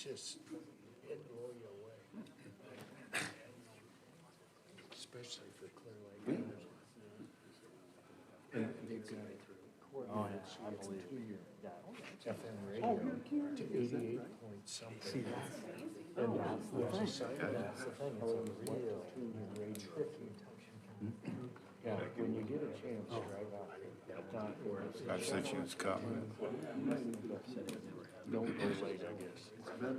just, it'd blow you away. Especially for Clear Lake. And they've got it coordinated, so it's a 2-year FM radio to 88 point something. And there's a sign that's the thing, it's a real 2-year radio. Yeah, when you get a chance, drive out. I sent you his copy. Don't go late, I guess. It's better.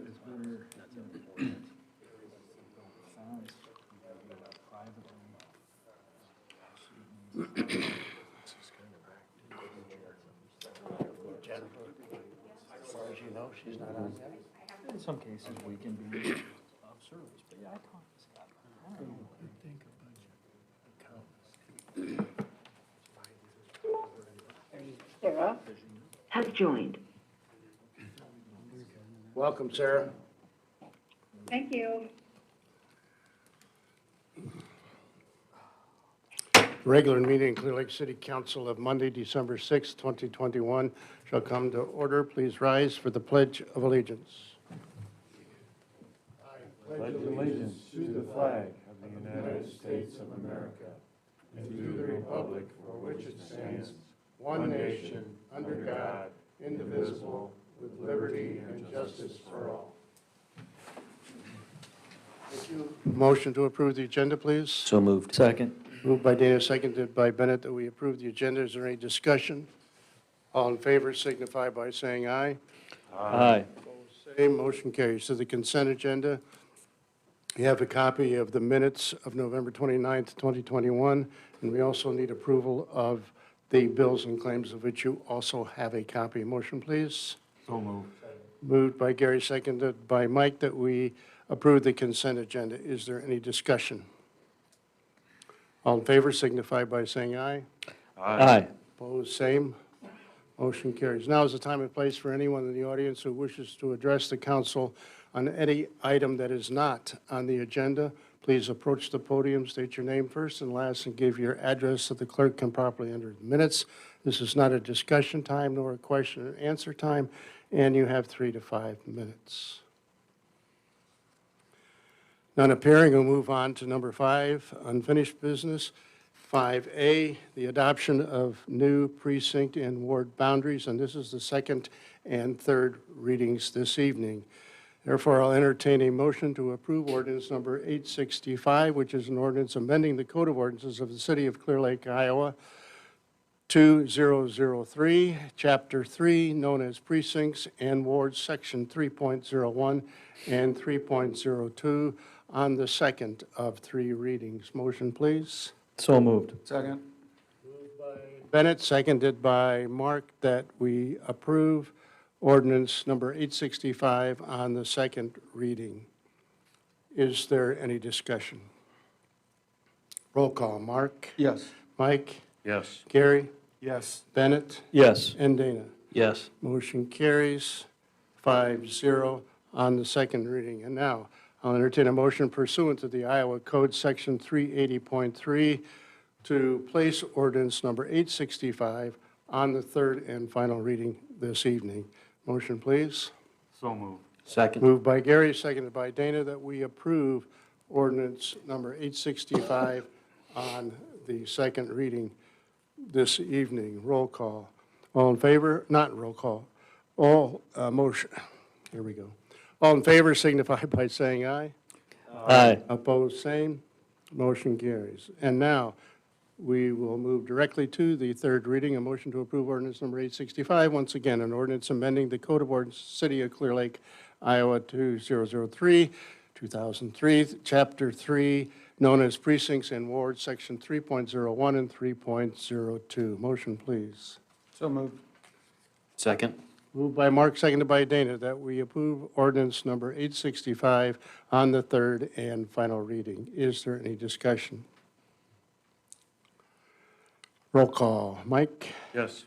As far as you know, she's not on yet? In some cases, we can be of service, but yeah, I talked to Scott. I don't know. Sarah has joined. Welcome, Sarah. Thank you. Regular meeting in Clear Lake City Council of Monday, December 6, 2021 shall come to order. Please rise for the Pledge of Allegiance. I pledge allegiance to the flag of the United States of America and to the republic for which it stands, one nation, under God, indivisible, with liberty and justice for all. Thank you. Motion to approve the agenda, please. So moved. Second. Moved by Dana, seconded by Bennett, that we approve the agenda. Is there any discussion? All in favor signify by saying aye. Aye. Opposed, same. Motion carries. To the consent agenda, you have a copy of the minutes of November 29th, 2021, and we also need approval of the bills and claims of which you also have a copy. Motion, please. So moved. Moved by Gary, seconded by Mike, that we approve the consent agenda. Is there any discussion? All in favor signify by saying aye. Aye. Opposed, same. Motion carries. Now is the time and place for anyone in the audience who wishes to address the council on any item that is not on the agenda. Please approach the podium, state your name first and last, and give your address so the clerk can properly enter the minutes. This is not a discussion time nor a question and answer time, and you have 3 to 5 minutes. None appearing, we'll move on to number 5, unfinished business. 5A, the adoption of new precinct and ward boundaries, and this is the second and third readings this evening. Therefore, I'll entertain a motion to approve ordinance number 865, which is an ordinance amending the Code of Ordinances of the City of Clear Lake, Iowa, 2003, Chapter 3, known as Precincts and Wards, Section 3.01 and 3.02, on the second of 3 readings. Motion, please. So moved. Second. Moved by Bennett, seconded by Mark, that we approve ordinance number 865 on the second reading. Is there any discussion? Roll call. Mark? Yes. Mike? Yes. Gary? Yes. Bennett? Yes. And Dana? Yes. Motion carries 5-0 on the second reading. And now, I'll entertain a motion pursuant to the Iowa Code Section 380.3 to place ordinance number 865 on the third and final reading this evening. Motion, please. So moved. Second. Moved by Gary, seconded by Dana, that we approve ordinance number 865 on the second reading this evening. Roll call. All in favor? Not roll call. All motion. Here we go. All in favor signify by saying aye. Aye. Opposed, same. Motion carries. And now, we will move directly to the third reading, a motion to approve ordinance number 865. Once again, an ordinance amending the Code of Ordinances, City of Clear Lake, Iowa 2003, 2003, Chapter 3, known as Precincts and Wards, Section 3.01 and 3.02. Motion, please. So moved. Second. Moved by Mark, seconded by Dana, that we approve ordinance number 865 on the third and final reading. Is there any discussion? Roll call. Mike? Yes.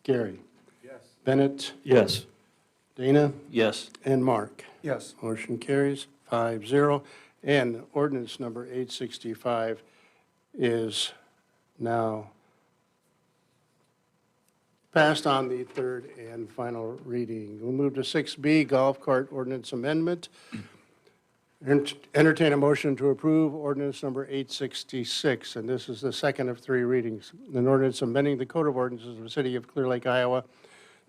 Gary? Yes. Bennett? Yes. Dana? Yes. And Mark? Yes. Motion carries 5-0. And ordinance number 865 is now Passed on the third and final reading. We'll move to 6B, Golf Cart Ordinance Amendment. Entertain a motion to approve ordinance number 866, and this is the second of three readings. An ordinance amending the Code of Ordinances of the City of Clear Lake, Iowa,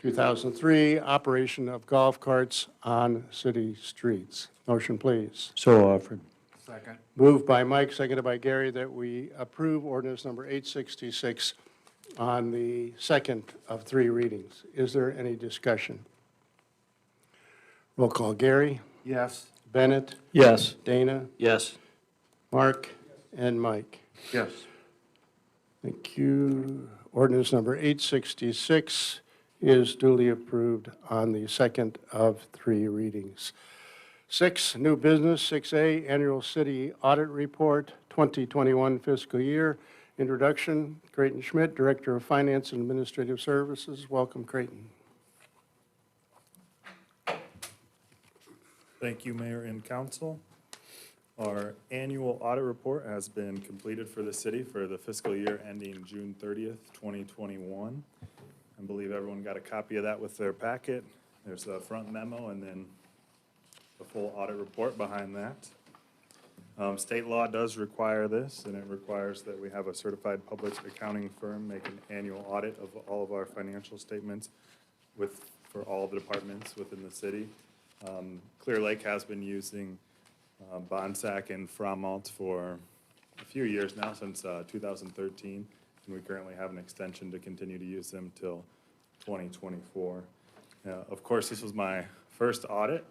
2003, operation of golf carts on city streets. Motion, please. So offered. Second. Moved by Mike, seconded by Gary, that we approve ordinance number 866 on the second of three readings. Is there any discussion? Roll call. Gary? Yes. Bennett? Yes. Dana? Yes. Mark? And Mike? Yes. Thank you. Ordinance number 866 is duly approved on the second of three readings. 6, new business. 6A, annual city audit report, 2021 fiscal year. Introduction, Creighton Schmidt, Director of Finance and Administrative Services. Welcome, Creighton. Thank you, Mayor and Council. Our annual audit report has been completed for the city for the fiscal year ending June 30th, 2021. I believe everyone got a copy of that with their packet. There's a front memo and then the full audit report behind that. State law does require this, and it requires that we have a certified public accounting firm make an annual audit of all of our financial statements for all the departments within the city. Clear Lake has been using Bonsack and Fromalt for a few years now, since 2013, and we currently have an extension to continue to use them till 2024. Of course, this was my first audit,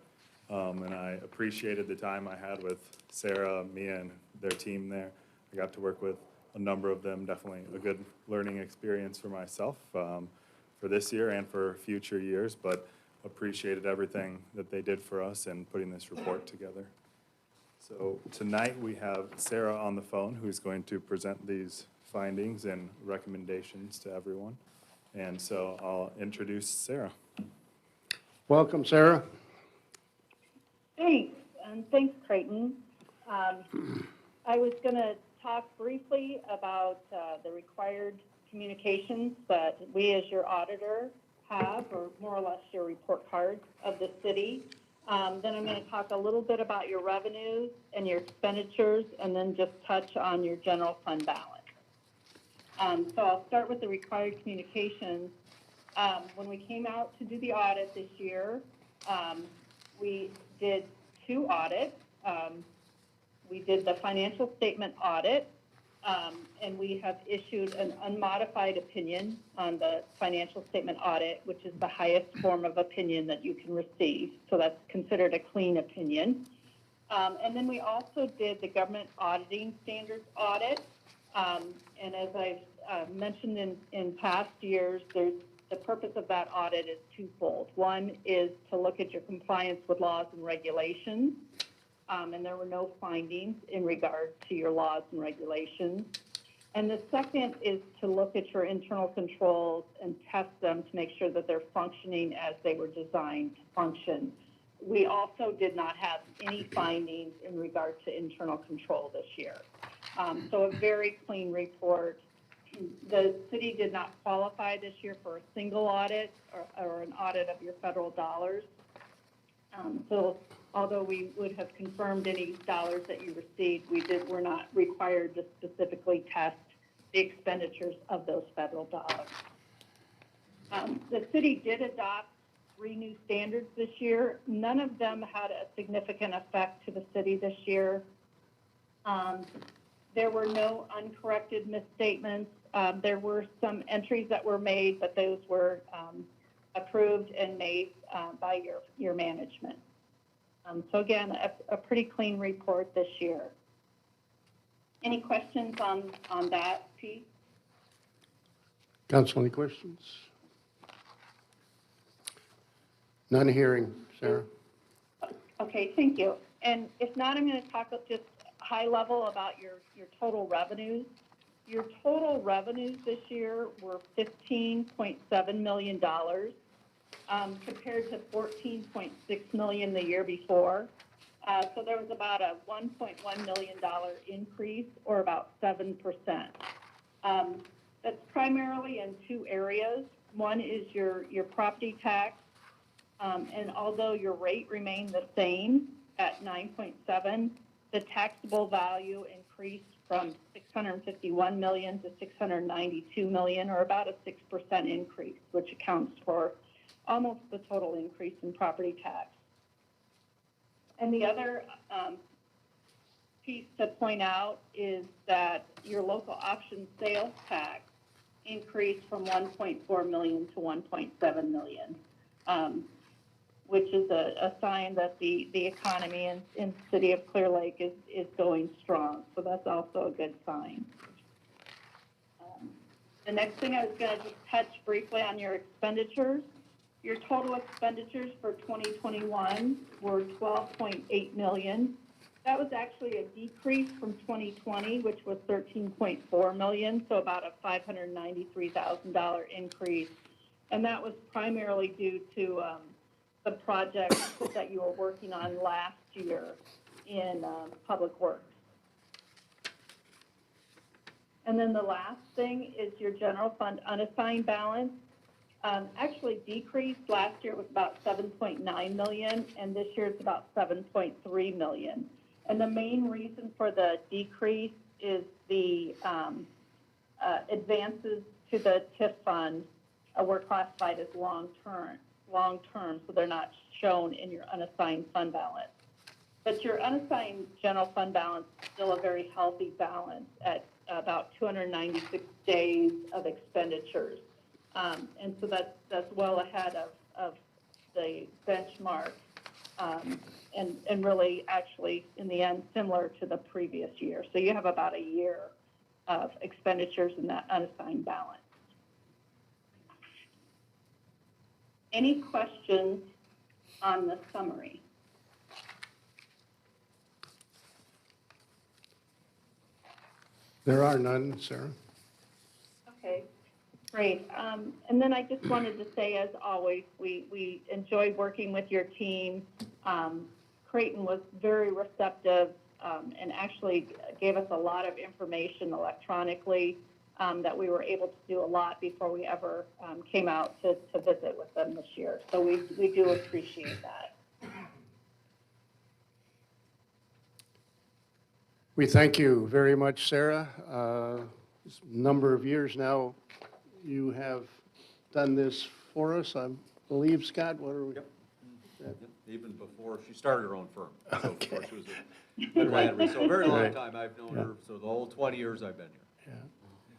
and I appreciated the time I had with Sarah, Mia, and their team there. I got to work with a number of them, definitely a good learning experience for myself for this year and for future years, but appreciated everything that they did for us in putting this report together. So tonight we have Sarah on the phone, who's going to present these findings and recommendations to everyone. And so I'll introduce Sarah. Welcome, Sarah. Thanks, and thanks, Creighton. I was going to talk briefly about the required communications that we as your auditor have, or more or less your report card of the city. Then I'm going to talk a little bit about your revenues and your expenditures, and then just touch on your general fund balance. So I'll start with the required communications. When we came out to do the audit this year, we did 2 audits. We did the financial statement audit, and we have issued an unmodified opinion on the financial statement audit, which is the highest form of opinion that you can receive. So that's considered a clean opinion. And then we also did the government auditing standards audit. And as I've mentioned in past years, the purpose of that audit is twofold. One is to look at your compliance with laws and regulations, and there were no findings in regard to your laws and regulations. And the second is to look at your internal controls and test them to make sure that they're functioning as they were designed to function. We also did not have any findings in regard to internal control this year. So a very clean report. The city did not qualify this year for a single audit or an audit of your federal dollars. So although we would have confirmed any dollars that you received, we're not required to specifically test the expenditures of those federal dollars. The city did adopt 3 new standards this year. None of them had a significant effect to the city this year. There were no uncorrected misstatements. There were some entries that were made, but those were approved and made by your management. So again, a pretty clean report this year. Any questions on that piece? Council, any questions? None hearing, Sarah. Okay, thank you. And if not, I'm going to talk just high level about your total revenues. Your total revenues this year were $15.7 million compared to $14.6 million the year before. So there was about a $1.1 million increase, or about 7%. That's primarily in 2 areas. One is your property tax, and although your rate remained the same at 9.7, the taxable value increased from 651 million to 692 million, or about a 6% increase, which accounts for almost the total increase in property tax. And the other piece to point out is that your local option sales tax increased from 1.4 million to 1.7 million, which is a sign that the economy in the city of Clear Lake is going strong. So that's also a good sign. The next thing I was going to just touch briefly on your expenditures. Your total expenditures for 2021 were $12.8 million. That was actually a decrease from 2020, which was $13.4 million, so about a $593,000 increase. And that was primarily due to the projects that you were working on last year in Public Works. And then the last thing is your general fund unassigned balance. Actually decreased. Last year it was about 7.9 million, and this year it's about 7.3 million. And the main reason for the decrease is the advances to the TIF fund were classified as long-term, so they're not shown in your unassigned fund balance. But your unassigned general fund balance is still a very healthy balance at about 296 days of expenditures. And so that's well ahead of the benchmark, and really actually in the end similar to the previous year. So you have about a year of expenditures in that unassigned balance. Any questions on the summary? There are none, Sarah. Okay, great. And then I just wanted to say, as always, we enjoyed working with your team. Creighton was very receptive and actually gave us a lot of information electronically that we were able to do a lot before we ever came out to visit with them this year. So we do appreciate that. We thank you very much, Sarah. This number of years now you have done this for us, I believe, Scott. What are we? Yep. Even before she started her own firm. So okay. Before she was a Midland, so a very long time I've known her. So the whole 20 years I've been here.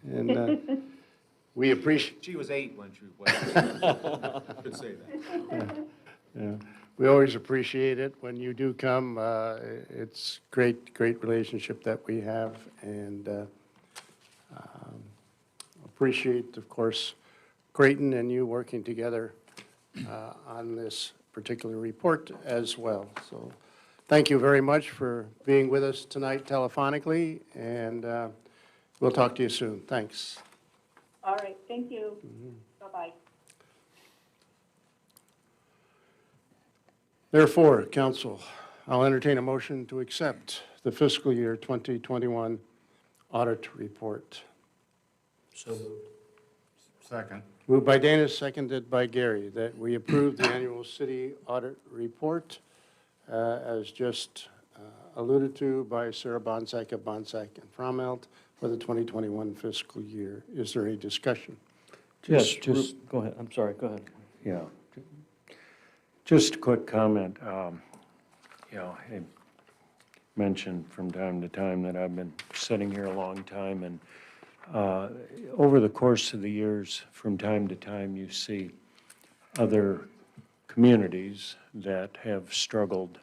Yeah. And we appreciate. She was 8 when she went. Could say that. Yeah. We always appreciate it when you do come. It's great relationship that we have, and appreciate, of course, Creighton and you working together on this particular report as well. So thank you very much for being with us tonight telephonically, and we'll talk to you soon. Thanks. All right, thank you. Bye-bye. Therefore, Council, I'll entertain a motion to accept the fiscal year 2021 audit report. So moved. Second. Moved by Dana, seconded by Gary, that we approve the annual city audit report as just alluded to by Sarah Bonsack of Bonsack and Frommelt for the 2021 fiscal year. Is there any discussion? Just go ahead. I'm sorry, go ahead. Yeah. Just a quick comment. You know, I mentioned from time to time that I've been sitting here a long time, and over the course of the years, from time to time, you see other communities that have struggled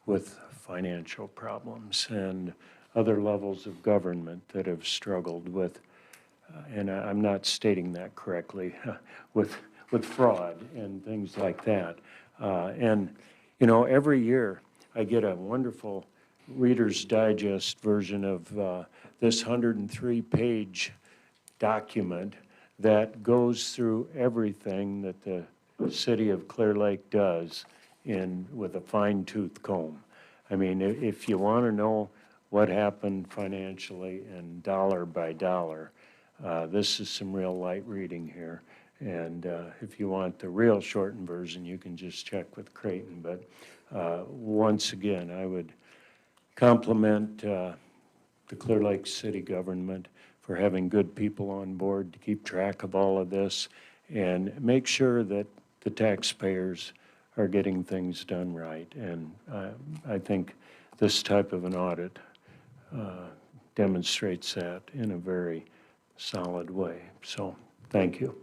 with financial problems, and other levels of government that have struggled with, and I'm not stating that correctly, with fraud and things like that. And, you know, every year I get a wonderful Reader's Digest version of this 103-page document that goes through everything that the city of Clear Lake does with a fine-tooth comb. I mean, if you want to know what happened financially and dollar by dollar, this is some real light reading here. And if you want the real shortened version, you can just check with Creighton. But once again, I would compliment the Clear Lake City government for having good people on board to keep track of all of this and make sure that the taxpayers are getting things done right. And I think this type of an audit demonstrates that in a very solid way. So, thank you.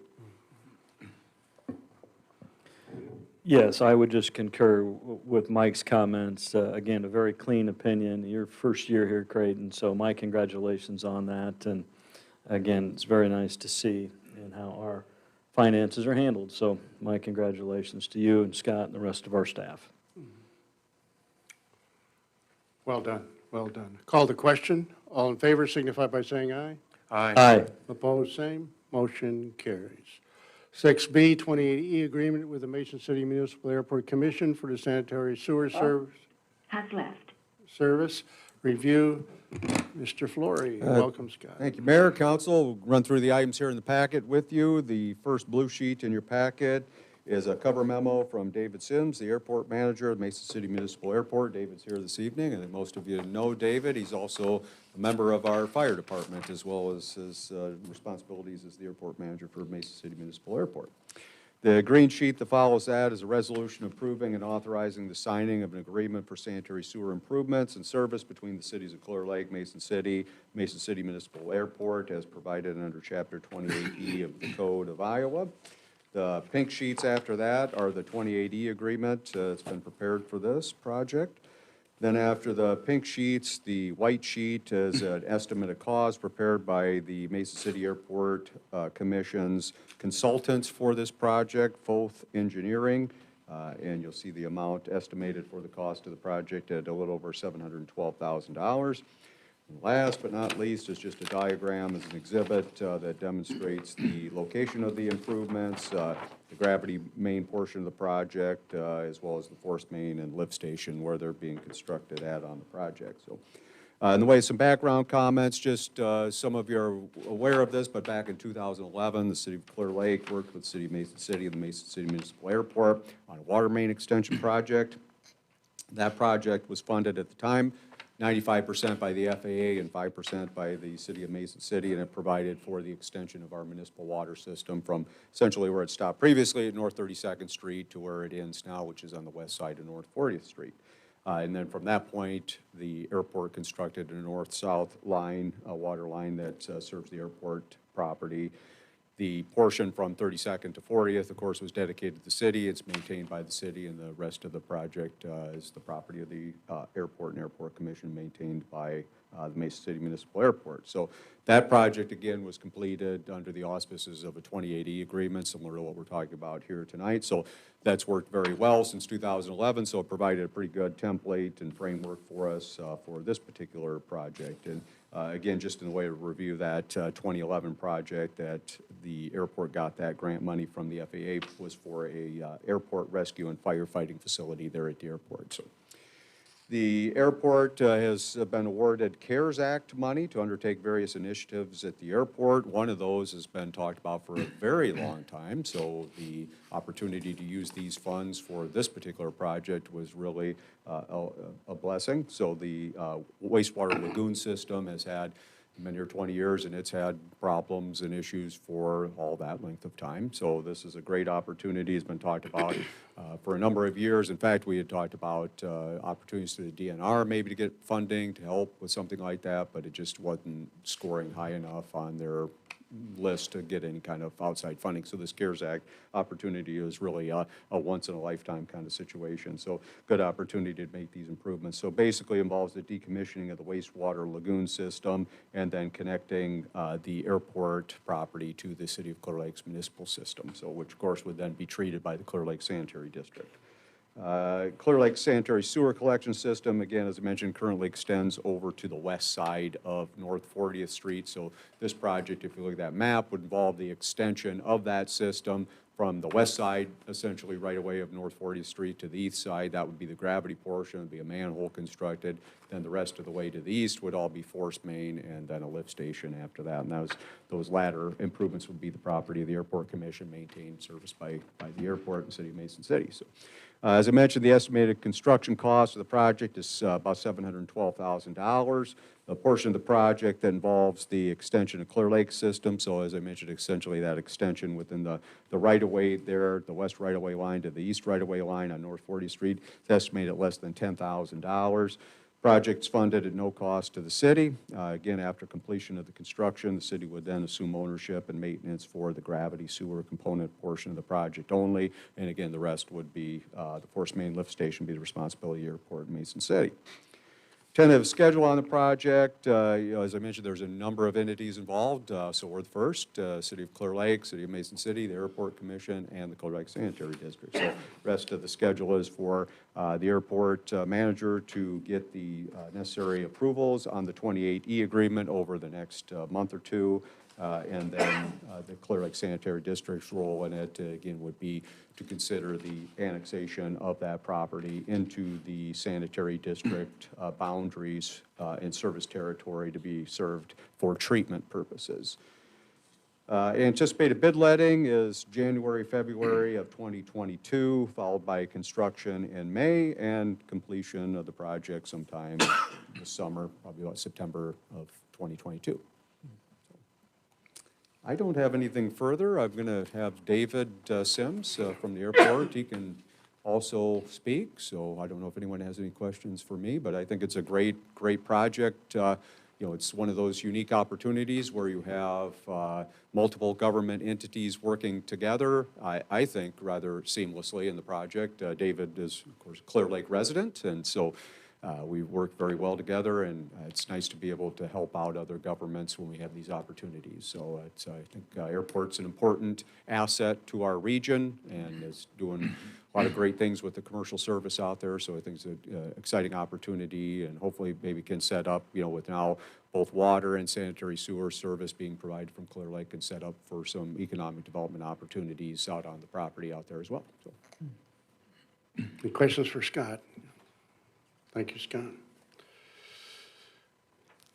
Yes, I would just concur with Mike's comments. Again, a very clean opinion. Your first year here, Creighton, so my congratulations on that. And again, it's very nice to see and how our finances are handled. So my congratulations to you and Scott and the rest of our staff. Well done, well done. Call the question. All in favor signify by saying aye. Aye. Opposed, same. Motion carries. 6B, 28E, agreement with the Mason City Municipal Airport Commission for the sanitary sewer Has left. service. Review, Mr. Flory. Welcome, Scott. Thank you, Mayor, Council. We'll run through the items here in the packet with you. The first blue sheet in your packet is a cover memo from David Sims, the airport manager of Mason City Municipal Airport. David's here this evening, and most of you know David. He's also a member of our fire department, as well as his responsibilities as the airport manager for Mason City Municipal Airport. The green sheet that follows that is a resolution approving and authorizing the signing of an agreement for sanitary sewer improvements and service between the cities of Clear Lake, Mason City Municipal Airport, as provided under Chapter 28E of the Code of Iowa. The pink sheets after that are the 28E agreement. It's been prepared for this project. Then after the pink sheets, the white sheet is an estimate of cost prepared by the Mason City Airport Commission's consultants for this project, Foth Engineering, and you'll see the amount estimated for the cost of the project at a little over $712,000. And last but not least is just a diagram as an exhibit that demonstrates the location of the improvements, the gravity main portion of the project, as well as the force main and lift station where they're being constructed at on the project. So, in the way of some background comments, just some of you are aware of this, but back in 2011, the City of Clear Lake worked with the City of Mason City and the Mason City Municipal Airport on a water main extension project. That project was funded at the time 95% by the FAA and 5% by the City of Mason City, and it provided for the extension of our municipal water system from essentially where it stopped previously at North 32nd Street to where it ends now, which is on the west side of North 40th Street. And then from that point, the airport constructed a north-south line, a water line that serves the airport property. The portion from 32nd to 40th, of course, was dedicated to the city. It's maintained by the city, and the rest of the project is the property of the airport and airport commission, maintained by the Mason City Municipal Airport. So that project, again, was completed under the auspices of a 28E agreement, similar to what we're talking about here tonight. So that's worked very well since 2011, so it provided a pretty good template and framework for us for this particular project. And again, just in the way of review, that 2011 project that the airport got that grant money from the FAA was for a airport rescue and firefighting facility there at the airport. So the airport has been awarded CARES Act money to undertake various initiatives at the airport. One of those has been talked about for a very long time, so the opportunity to use these funds for this particular project was really a blessing. So the wastewater lagoon system has been here 20 years, and it's had problems and issues for all that length of time. So this is a great opportunity. It's been talked about for a number of years. In fact, we had talked about opportunities to the DNR maybe to get funding to help with something like that, but it just wasn't scoring high enough on their list to get any kind of outside funding. So this CARES Act opportunity is really a once-in-a-lifetime kind of situation. So good opportunity to make these improvements. So basically involves the decommissioning of the wastewater lagoon system and then connecting the airport property to the City of Clear Lake's municipal system, so which of course would then be treated by the Clear Lake Sanitary District. Clear Lake Sanitary Sewer Collection System, again, as I mentioned, currently extends over to the west side of North 40th Street. So this project, if you look at that map, would involve the extension of that system from the west side, essentially right away of North 40th Street to the east side. That would be the gravity portion, would be a manhole constructed. Then the rest of the way to the east would all be force main and then a lift station after that. And those latter improvements would be the property of the Airport Commission, maintained, serviced by the airport and City of Mason City. So, as I mentioned, the estimated construction cost of the project is about $712,000. A portion of the project that involves the extension of Clear Lake system. So as I mentioned, essentially that extension within the right-of-way there, the west right-of-way line to the east right-of-way line on North 40th Street, is estimated at less than $10,000. Project's funded at no cost to the city. Again, after completion of the construction, the city would then assume ownership and maintenance for the gravity sewer component portion of the project only. And again, the rest would be, the force main lift station be the responsibility of the airport in Mason City. Tentative schedule on the project, as I mentioned, there's a number of entities involved. So we're the first, City of Clear Lake, City of Mason City, the Airport Commission, and the Clear Lake Sanitary District. So the rest of the schedule is for the airport manager to get the necessary approvals on the 28E agreement over the next month or two. And then the Clear Lake Sanitary District's role in it, again, would be to consider the annexation of that property into the sanitary district boundaries and service territory to be served for treatment purposes. Anticipated bid letting is January, February of 2022, followed by construction in May and completion of the project sometime this summer, probably about September of 2022. I don't have anything further. I'm going to have David Sims from the airport. He can also speak, so I don't know if anyone has any questions for me, but I think it's a great project. It's one of those unique opportunities where you have multiple government entities working together, I think, rather seamlessly in the project. David is, of course, a Clear Lake resident, and so we work very well together, and it's nice to be able to help out other governments when we have these opportunities. So I think airport's an important asset to our region and is doing a lot of great things with the commercial service out there. So I think it's an exciting opportunity, and hopefully maybe can set up, with now both water and sanitary sewer service being provided from Clear Lake, and set up for some economic development opportunities out on the property out there as well. So. Any questions for Scott? Thank you, Scott.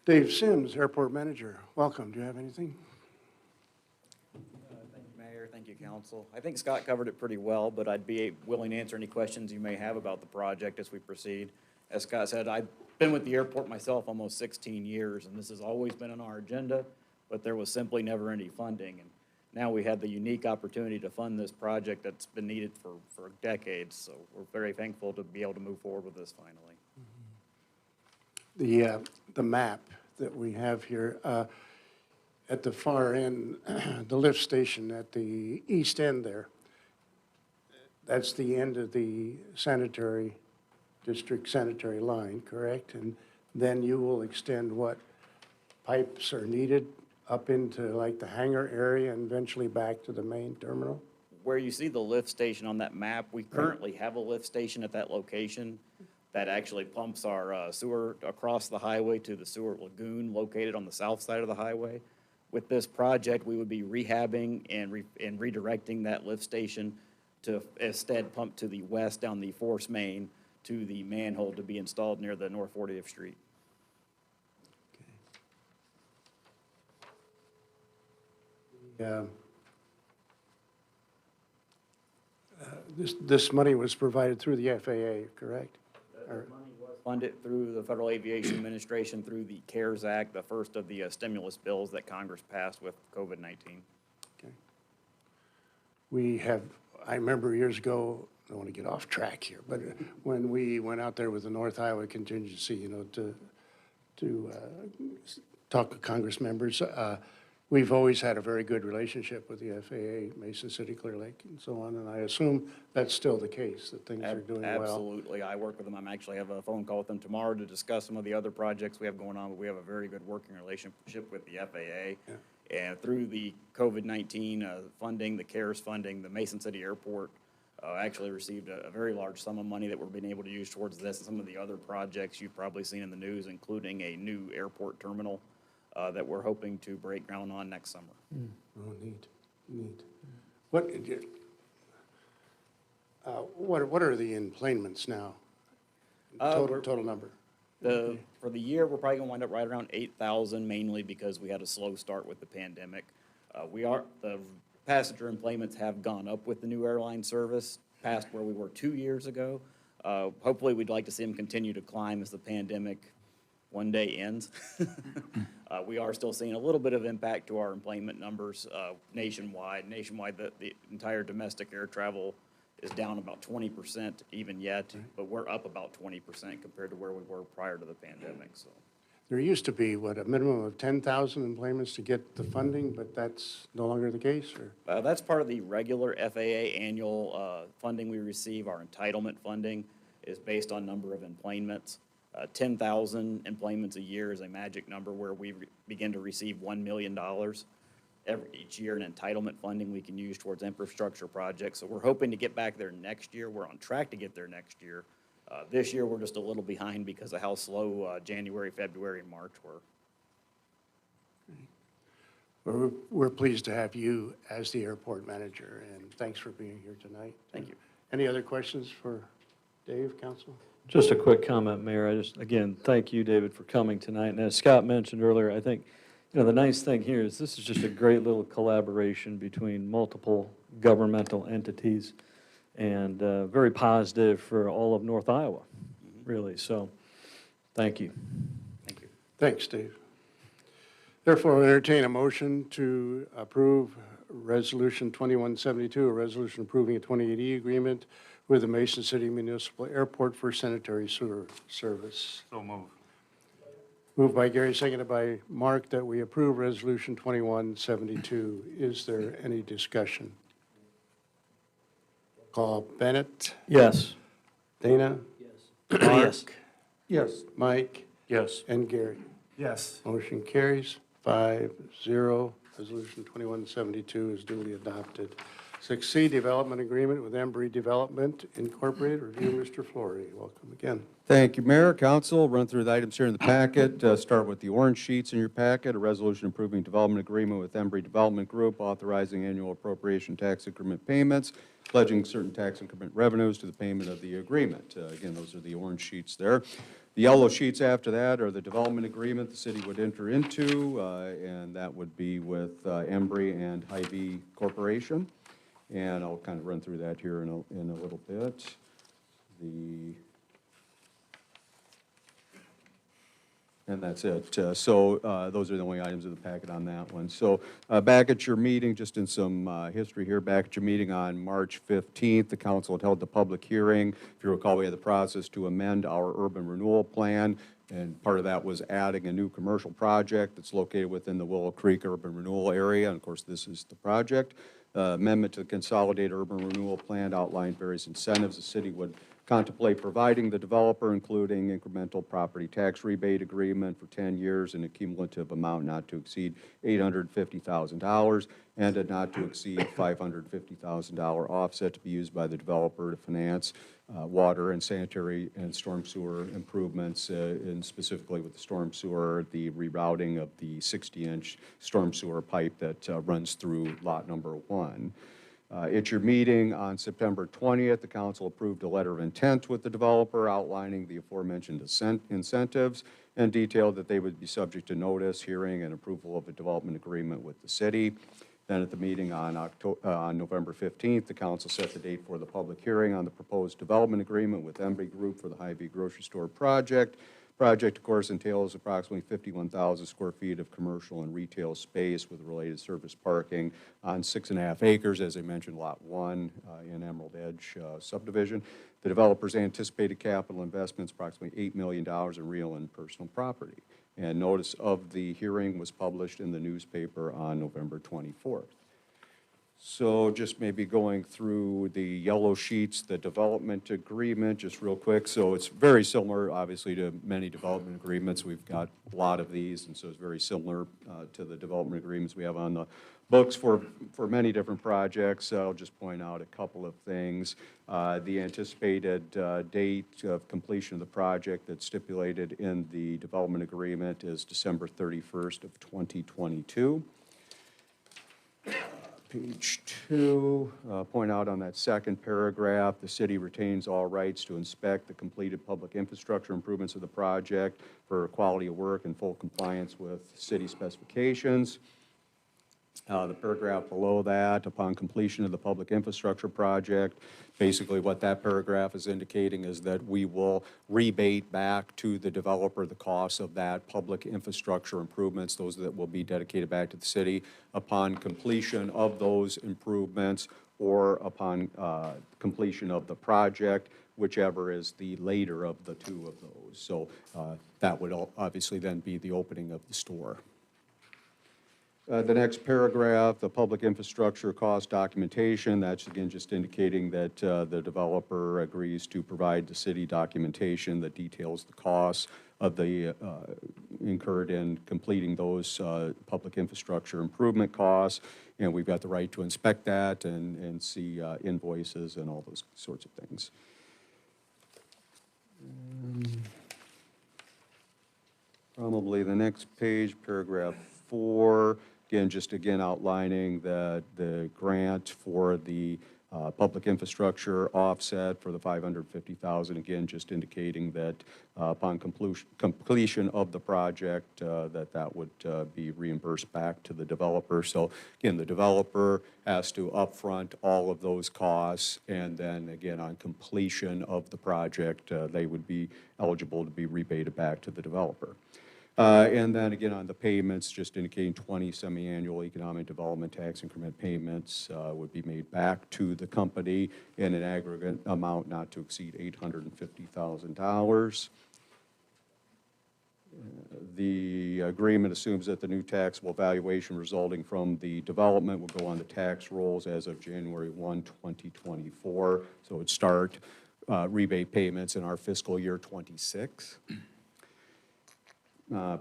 Dave Sims, Airport Manager, welcome. Do you have anything? Thank you, Mayor. Thank you, Council. I think Scott covered it pretty well, but I'd be willing to answer any questions you may have about the project as we proceed. As Scott said, I've been with the airport myself almost 16 years, and this has always been on our agenda, but there was simply never any funding. And now we had the unique opportunity to fund this project that's been needed for decades, so we're very thankful to be able to move forward with this finally. The map that we have here, at the far end, the lift station at the east end there, that's the end of the sanitary district sanitary line, correct? And then you will extend what pipes are needed up into like the hangar area and eventually back to the main terminal? Where you see the lift station on that map, we currently have a lift station at that location that actually pumps our sewer across the highway to the sewer lagoon located on the south side of the highway. With this project, we would be rehabbing and redirecting that lift station to instead pump to the west down the force main to the manhole to be installed near the North 40th Street. This money was provided through the FAA, correct? Funded through the Federal Aviation Administration through the CARES Act, the first of the stimulus bills that Congress passed with COVID-19. Okay. We have, I remember years ago, I don't want to get off track here, but when we went out there with the North Iowa contingency, to talk with Congress members, we've always had a very good relationship with the FAA, Mason City, Clear Lake, and so on, and I assume that's still the case, that things are doing well. Absolutely. I work with them. I actually have a phone call with them tomorrow to discuss some of the other projects we have going on, but we have a very good working relationship with the FAA. Yeah. And through the COVID-19 funding, the CARES funding, the Mason City Airport actually received a very large sum of money that we're being able to use towards this and some of the other projects you've probably seen in the news, including a new airport terminal that we're hoping to break ground on next summer. Oh, neat. What, What are the emplainments now? Total number? For the year, we're probably gonna wind up right around 8,000, mainly because we had a slow start with the pandemic. The passenger emplainments have gone up with the new airline service, past where we were 2 years ago. Hopefully, we'd like to see them continue to climb as the pandemic one day ends. We are still seeing a little bit of impact to our emplainment numbers nationwide. Nationwide, the entire domestic air travel is down about 20% even yet, but we're up about 20% compared to where we were prior to the pandemic, so. There used to be, a minimum of 10,000 emplainments to get the funding, but that's no longer the case, or? That's part of the regular FAA annual funding we receive. Our entitlement funding is based on number of emplainments. 10,000 emplainments a year is a magic number where we begin to receive $1 million each year in entitlement funding we can use towards infrastructure projects. So we're hoping to get back there next year. We're on track to get there next year. This year, we're just a little behind because of how slow January, February, and March were. We're pleased to have you as the airport manager, and thanks for being here tonight. Thank you. Any other questions for Dave, council? Just a quick comment, Mayor. Again, thank you, David, for coming tonight. And as Scott mentioned earlier, I think, the nice thing here is this is just a great little collaboration between multiple governmental entities and very positive for all of North Iowa, really. So, thank you. Thank you. Thanks, Dave. Therefore, I entertain a motion to approve Resolution 2172, a resolution approving a 2080 agreement with the Mason City Municipal Airport for sanitary sewer service. So move. Moved by Gary, seconded by Mark, that we approve Resolution 2172. Is there any discussion? Call Bennett. Yes. Dana. Yes. Mark. Yes. Mike. Yes. And Gary. Yes. Motion carries 5-0. Resolution 2172 is duly adopted. 6C, development agreement with Embry Development Incorporated. Review, Mr. Flory. Welcome again. Thank you, Mayor, Council. Run through the items here in the packet. Start with the orange sheets in your packet. A resolution approving development agreement with Embry Development Group, authorizing annual appropriation tax increment payments, pledging certain tax increment revenues to the payment of the agreement. Again, those are the orange sheets there. The yellow sheets after that are the development agreement the city would enter into, and that would be with Embry and Hy-Vee Corporation. And I'll kind of run through that here in a little bit. And that's it. So those are the only items in the packet on that one. So back at your meeting, just in some history here, back at your meeting on March 15th, the council had held the public hearing. If you recall, we had the process to amend our urban renewal plan, and part of that was adding a new commercial project that's located within the Willow Creek urban renewal area, and of course, this is the project. Amendment to the Consolidated Urban Renewal Plan outlined various incentives the city would contemplate providing the developer, including incremental property tax rebate agreement for 10 years and a cumulative amount not to exceed $850,000 and a not to exceed $550,000 offset to be used by the developer to finance water and sanitary and storm sewer improvements, and specifically with the storm sewer, the rerouting of the 60-inch storm sewer pipe that runs through lot number 1. At your meeting on September 20th, the council approved a letter of intent with the developer outlining the aforementioned incentives and detailed that they would be subject to notice, hearing, and approval of a development agreement with the city. Then at the meeting on November 15th, the council set the date for the public hearing on the proposed development agreement with Embry Group for the Hy-Vee grocery store project. Project, of course, entails approximately 51,000 square feet of commercial and retail space with related surface parking on 6.5 acres, as I mentioned, Lot 1 in Emerald Edge subdivision. The developer's anticipated capital investments approximately $8 million in real and personal property. And notice of the hearing was published in the newspaper on November 24th. So just maybe going through the yellow sheets, the development agreement, just real quick. So it's very similar, obviously, to many development agreements. We've got a lot of these, and so it's very similar to the development agreements we have on the books for many different projects. I'll just point out a couple of things. The anticipated date of completion of the project that's stipulated in the development agreement is December 31st of 2022. Page 2, point out on that second paragraph, the city retains all rights to inspect the completed public infrastructure improvements of the project for quality of work and full compliance with city specifications. The paragraph below that, upon completion of the public infrastructure project, basically what that paragraph is indicating is that we will rebate back to the developer the cost of that public infrastructure improvements, those that will be dedicated back to the city upon completion of those improvements or upon completion of the project, whichever is the later of the two of those. So that would obviously then be the opening of the store. The next paragraph, the public infrastructure cost documentation, that's again just indicating that the developer agrees to provide the city documentation that details the costs of the incurred in completing those public infrastructure improvement costs, and we've got the right to inspect that and see invoices and all those sorts of things. Probably the next page, paragraph 4. Again, just again outlining the grant for the public infrastructure offset for the $550,000. Again, just indicating that upon completion of the project, that would be reimbursed back to the developer. So again, the developer has to upfront all of those costs, and then again, on completion of the project, they would be eligible to be rebated back to the developer. And then again, on the payments, just indicating 20 semi-annual economic development tax increment payments would be made back to the company in an aggregate amount not to exceed $850,000. The agreement assumes that the new taxable valuation resulting from the development will go on the tax rolls as of January 1, 2024. So it would start rebate payments in our fiscal year 26.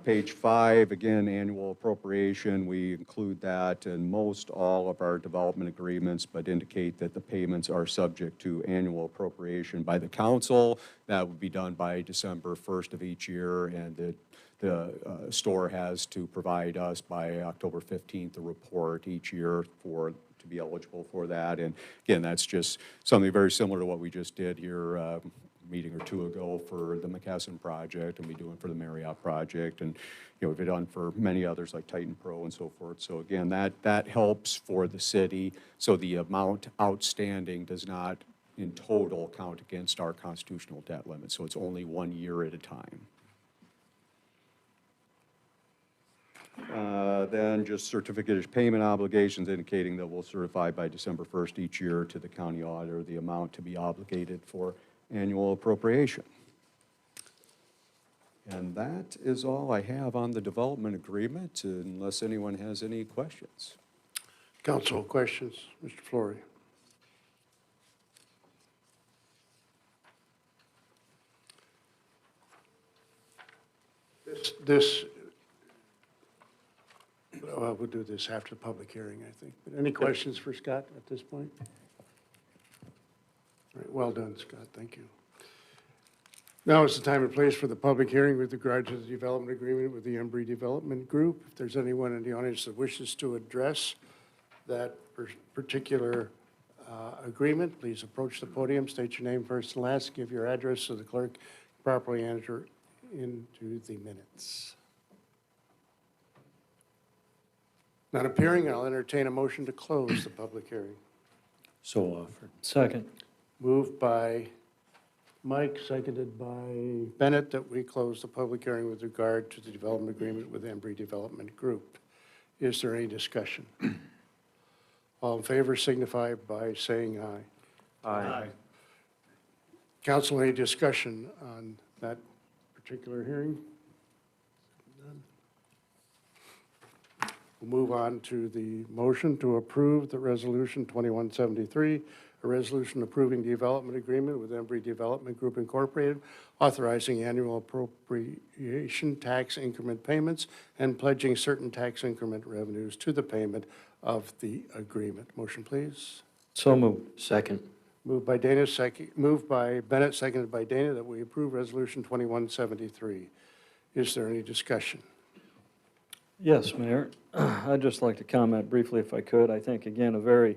Page 5, again, annual appropriation. We include that in most all of our development agreements, but indicate that the payments are subject to annual appropriation by the council. That would be done by December 1st of each year, and the store has to provide us by October 15th a report each year to be eligible for that. And again, that's just something very similar to what we just did here meeting or two ago for the McKesson project, and we do it for the Marriott project, and we've done for many others like Titan Pro and so forth. So again, that helps for the city. So the amount outstanding does not in total count against our constitutional debt limit. So it's only 1 year at a time. Then just certificate of payment obligations indicating that we'll certify by December 1st each year to the county auditor the amount to be obligated for annual appropriation. And that is all I have on the development agreement, unless anyone has any questions. Council questions, Mr. Flory. We'll do this after the public hearing, I think. But any questions for Scott at this point? All right, well done, Scott. Thank you. Now is the time and place for the public hearing with regard to the development agreement with the Embry Development Group. If there's anyone in the audience that wishes to address that particular agreement, please approach the podium, state your name first and last, give your address so the clerk can properly enter into the minutes. Not appearing, I'll entertain a motion to close the public hearing. So offered. Second. Moved by Mike, seconded by Bennett, that we close the public hearing with regard to the development agreement with Embry Development Group. Is there any discussion? All in favor signify by saying aye. Aye. Council, any discussion on that particular hearing? None. We'll move on to the motion to approve the resolution 2173, a resolution approving the development agreement with Embry Development Group Incorporated, authorizing annual appropriation tax increment payments and pledging certain tax increment revenues to the payment of the agreement. Motion, please. So moved. Second. Moved by Bennett, seconded by Dana, that we approve resolution 2173. Is there any discussion? Yes, Mayor. I'd just like to comment briefly if I could. I think, again, a very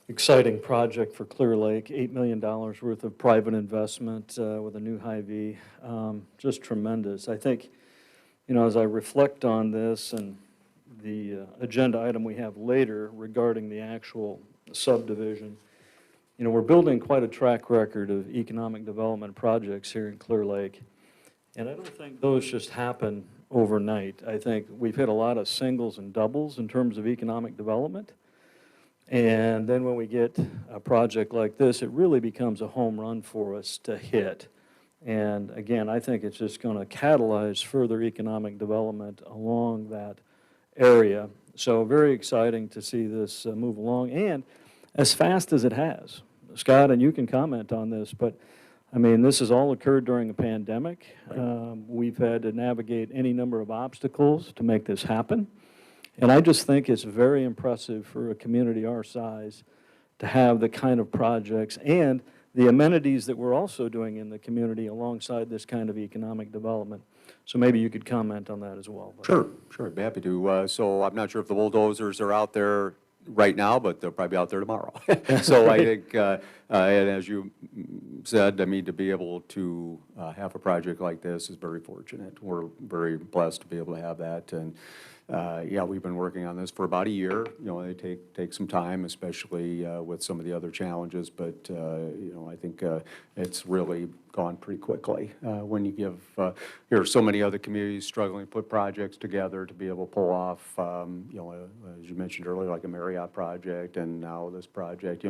exciting project for Clear Lake, $8 million worth of private investment with a new Hy-Vee. Just tremendous. I think, as I reflect on this and the agenda item we have later regarding the actual subdivision, we're building quite a track record of economic development projects here in Clear Lake. And I don't think those just happen overnight. I think we've hit a lot of singles and doubles in terms of economic development. And then when we get a project like this, it really becomes a home run for us to hit. And again, I think it's just going to catalyze further economic development along that area. So very exciting to see this move along, and as fast as it has. Scott, and you can comment on this, but I mean, this has all occurred during a pandemic. We've had to navigate any number of obstacles to make this happen. And I just think it's very impressive for a community our size to have the kind of projects and the amenities that we're also doing in the community alongside this kind of economic development. So maybe you could comment on that as well. Sure, I'd be happy to. So I'm not sure if the bulldozers are out there right now, but they'll probably be out there tomorrow. So I think, and as you said, I mean, to be able to have a project like this is very fortunate. We're very blessed to be able to have that. And yeah, we've been working on this for about a year. They take some time, especially with some of the other challenges. But I think it's really gone pretty quickly. When you give, there are so many other communities struggling to put projects together to be able to pull off, as you mentioned earlier, like a Marriott project, and now this project.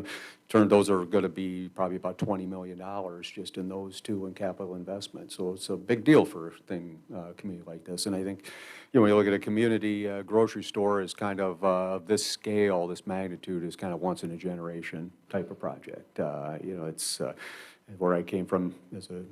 Those are going to be probably about $20 million just in those two in capital investment. So it's a big deal for a community like this. And I think, when you look at a community grocery store is kind of this scale, this magnitude is kind of once in a generation type of project. It's where I came from as a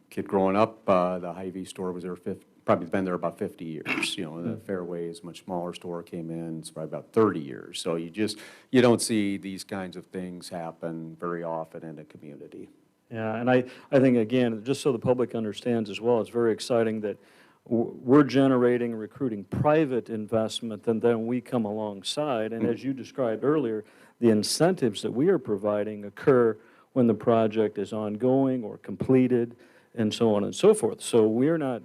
kid growing up. The Hy-Vee store was there, probably been there about 50 years. The Fairway is a much smaller store, came in, it's probably about 30 years. So you don't see these kinds of things happen very often in a community. Yeah, and I think, again, just so the public understands as well, it's very exciting that we're generating and recruiting private investment, and then we come alongside. And as you described earlier, the incentives that we are providing occur when the project is ongoing or completed, and so on and so forth. So we're not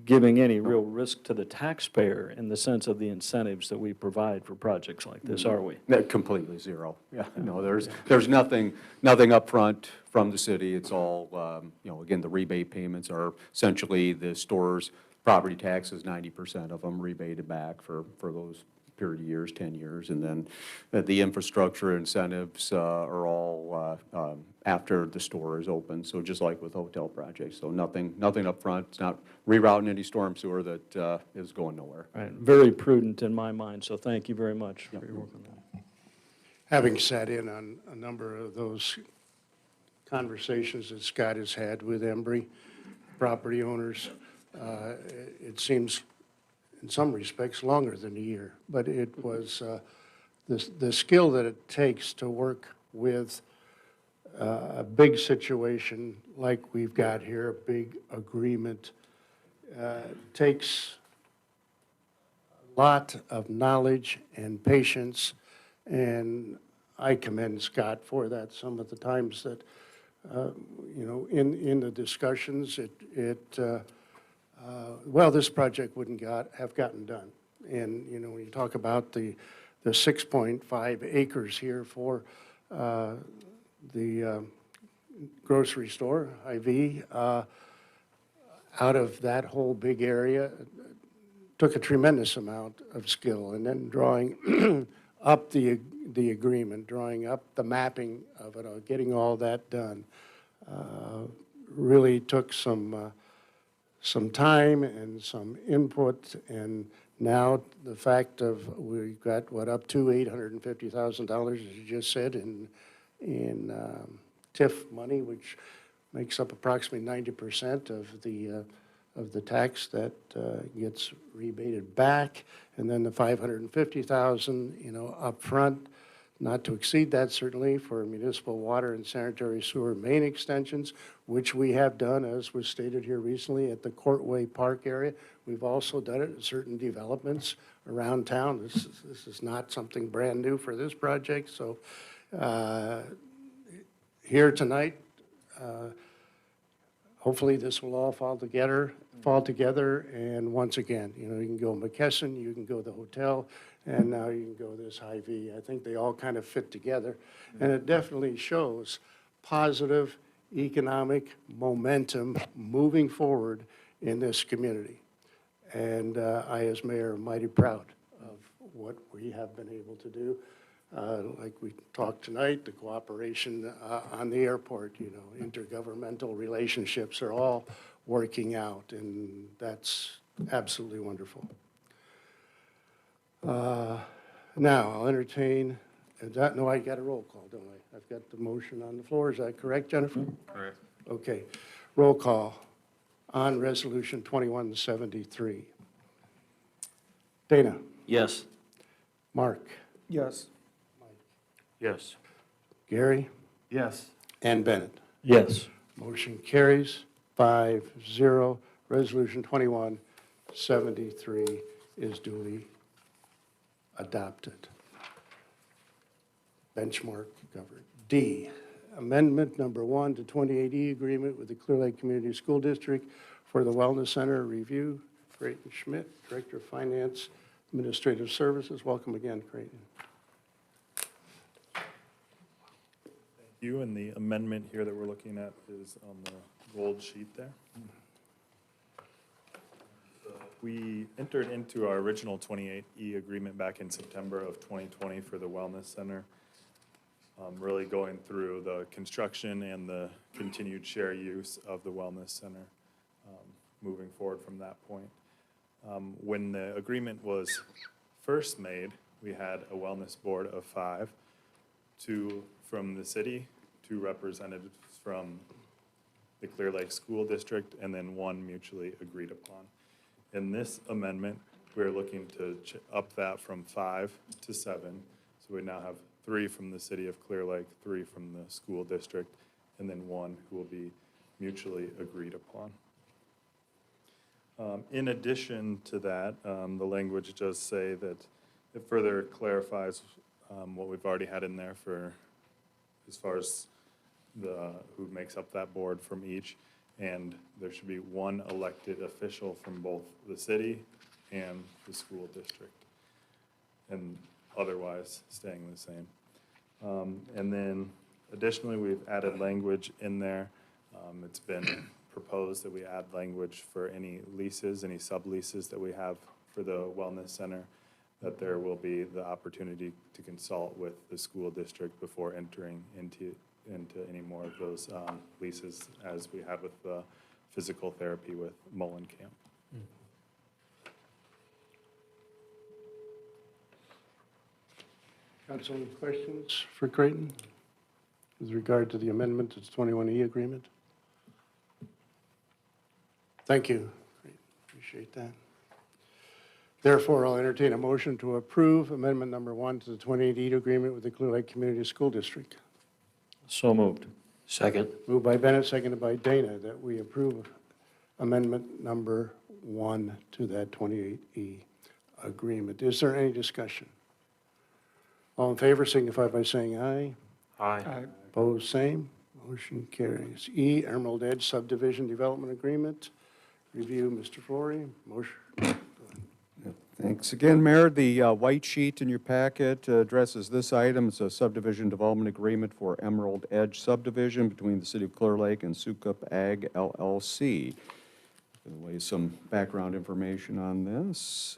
giving any real risk to the taxpayer in the sense of the incentives that we provide for projects like this, are we? Completely zero. Yeah, no, there's nothing up front from the city. It's all, again, the rebate payments are essentially the store's property taxes, 90% of them rebated back for those period of years, 10 years. And then the infrastructure incentives are all after the store is open. So just like with hotel projects. So nothing up front. It's not rerouting any storm sewer that is going nowhere. Right. Very prudent in my mind. So thank you very much for your work on that. Having sat in on a number of those conversations that Scott has had with Embry property owners, it seems in some respects longer than a year, but it was the skill that it takes to work with a big situation like we've got here, a big agreement, takes a lot of knowledge and patience, and I commend Scott for that. Some of the times that, in the discussions, this project wouldn't have gotten done. And, when you talk about the 6.5 acres here for the grocery store, Hy-Vee, out of that whole big area, took a tremendous amount of skill. And then drawing up the agreement, drawing up the mapping of it, getting all that done, really took some time and some input. And now the fact of we've got up to $850,000, as you just said, in TIF money, which makes up approximately 90% of the tax that gets rebated back, and then the $550,000, up front not to exceed that certainly for municipal water and sanitary sewer main extensions, which we have done, as was stated here recently, at the Courtway Park area. We've also done it in certain developments around town. This is not something brand new for this project, so here tonight, hopefully this will all fall together, and once again, you know, you can go McKesson, you can go the hotel, and now you can go this Hy-Vee. I think they all kind of fit together, and it definitely shows positive economic momentum moving forward in this community. And I, as mayor, am mighty proud of what we have been able to do. Like we talked tonight, the cooperation on the airport, you know, intergovernmental relationships are all working out, and that's absolutely wonderful. Now, I'll entertain, no, I got a roll call, don't I? I've got the motion on the floor. Is that correct, Jennifer? Correct. Okay. Roll call on Resolution 2173. Dana? Yes. Mark? Yes. Yes. Gary? Yes. And Bennett? Yes. Motion carries 5-0. Resolution 2173 is duly adopted. Benchmark covered. D, amendment number 1 to 28E agreement with the Clear Lake Community School District for the Wellness Center review. Creighton Schmidt, Director of Finance, Administrative Services. Welcome again, Creighton. You, and the amendment here that we're looking at is on the gold sheet there. We entered into our original 28E agreement back in September of 2020 for the Wellness Center, really going through the construction and the continued share use of the Wellness Center, moving forward from that point. When the agreement was first made, we had a wellness board of 5, 2 from the city, 2 representatives from the Clear Lake School District, and then 1 mutually agreed upon. In this amendment, we're looking to up that from 5 to 7. So we now have 3 from the city of Clear Lake, 3 from the school district, and then 1 who will be mutually agreed upon. In addition to that, the language does say that it further clarifies what we've already had in there for as far as who makes up that board from each, and there should be 1 elected official from both the city and the school district, and otherwise staying the same. And then additionally, we've added language in there. It's been proposed that we add language for any leases, any subleases that we have for the Wellness Center, that there will be the opportunity to consult with the school district before entering into any more of those leases, as we had with the physical therapy with Mullen Camp. Council, any questions for Creighton with regard to the amendment to the 21E agreement? Thank you. Great. Appreciate that. Therefore, I'll entertain a motion to approve amendment number 1 to the 28E agreement with the Clear Lake Community School District. So moved. Second. Moved by Bennett, seconded by Dana, that we approve amendment number 1 to that 28E agreement. Is there any discussion? All in favor signify by saying aye. Aye. Opposed, same. Motion carries. E, Emerald Edge Subdivision Development Agreement. Review, Mr. Flory. Motion. Thanks again, Mayor. The white sheet in your packet addresses this item. It's a subdivision development agreement for Emerald Edge subdivision between the City of Clear Lake and Sukup Ag LLC. There's some background information on this.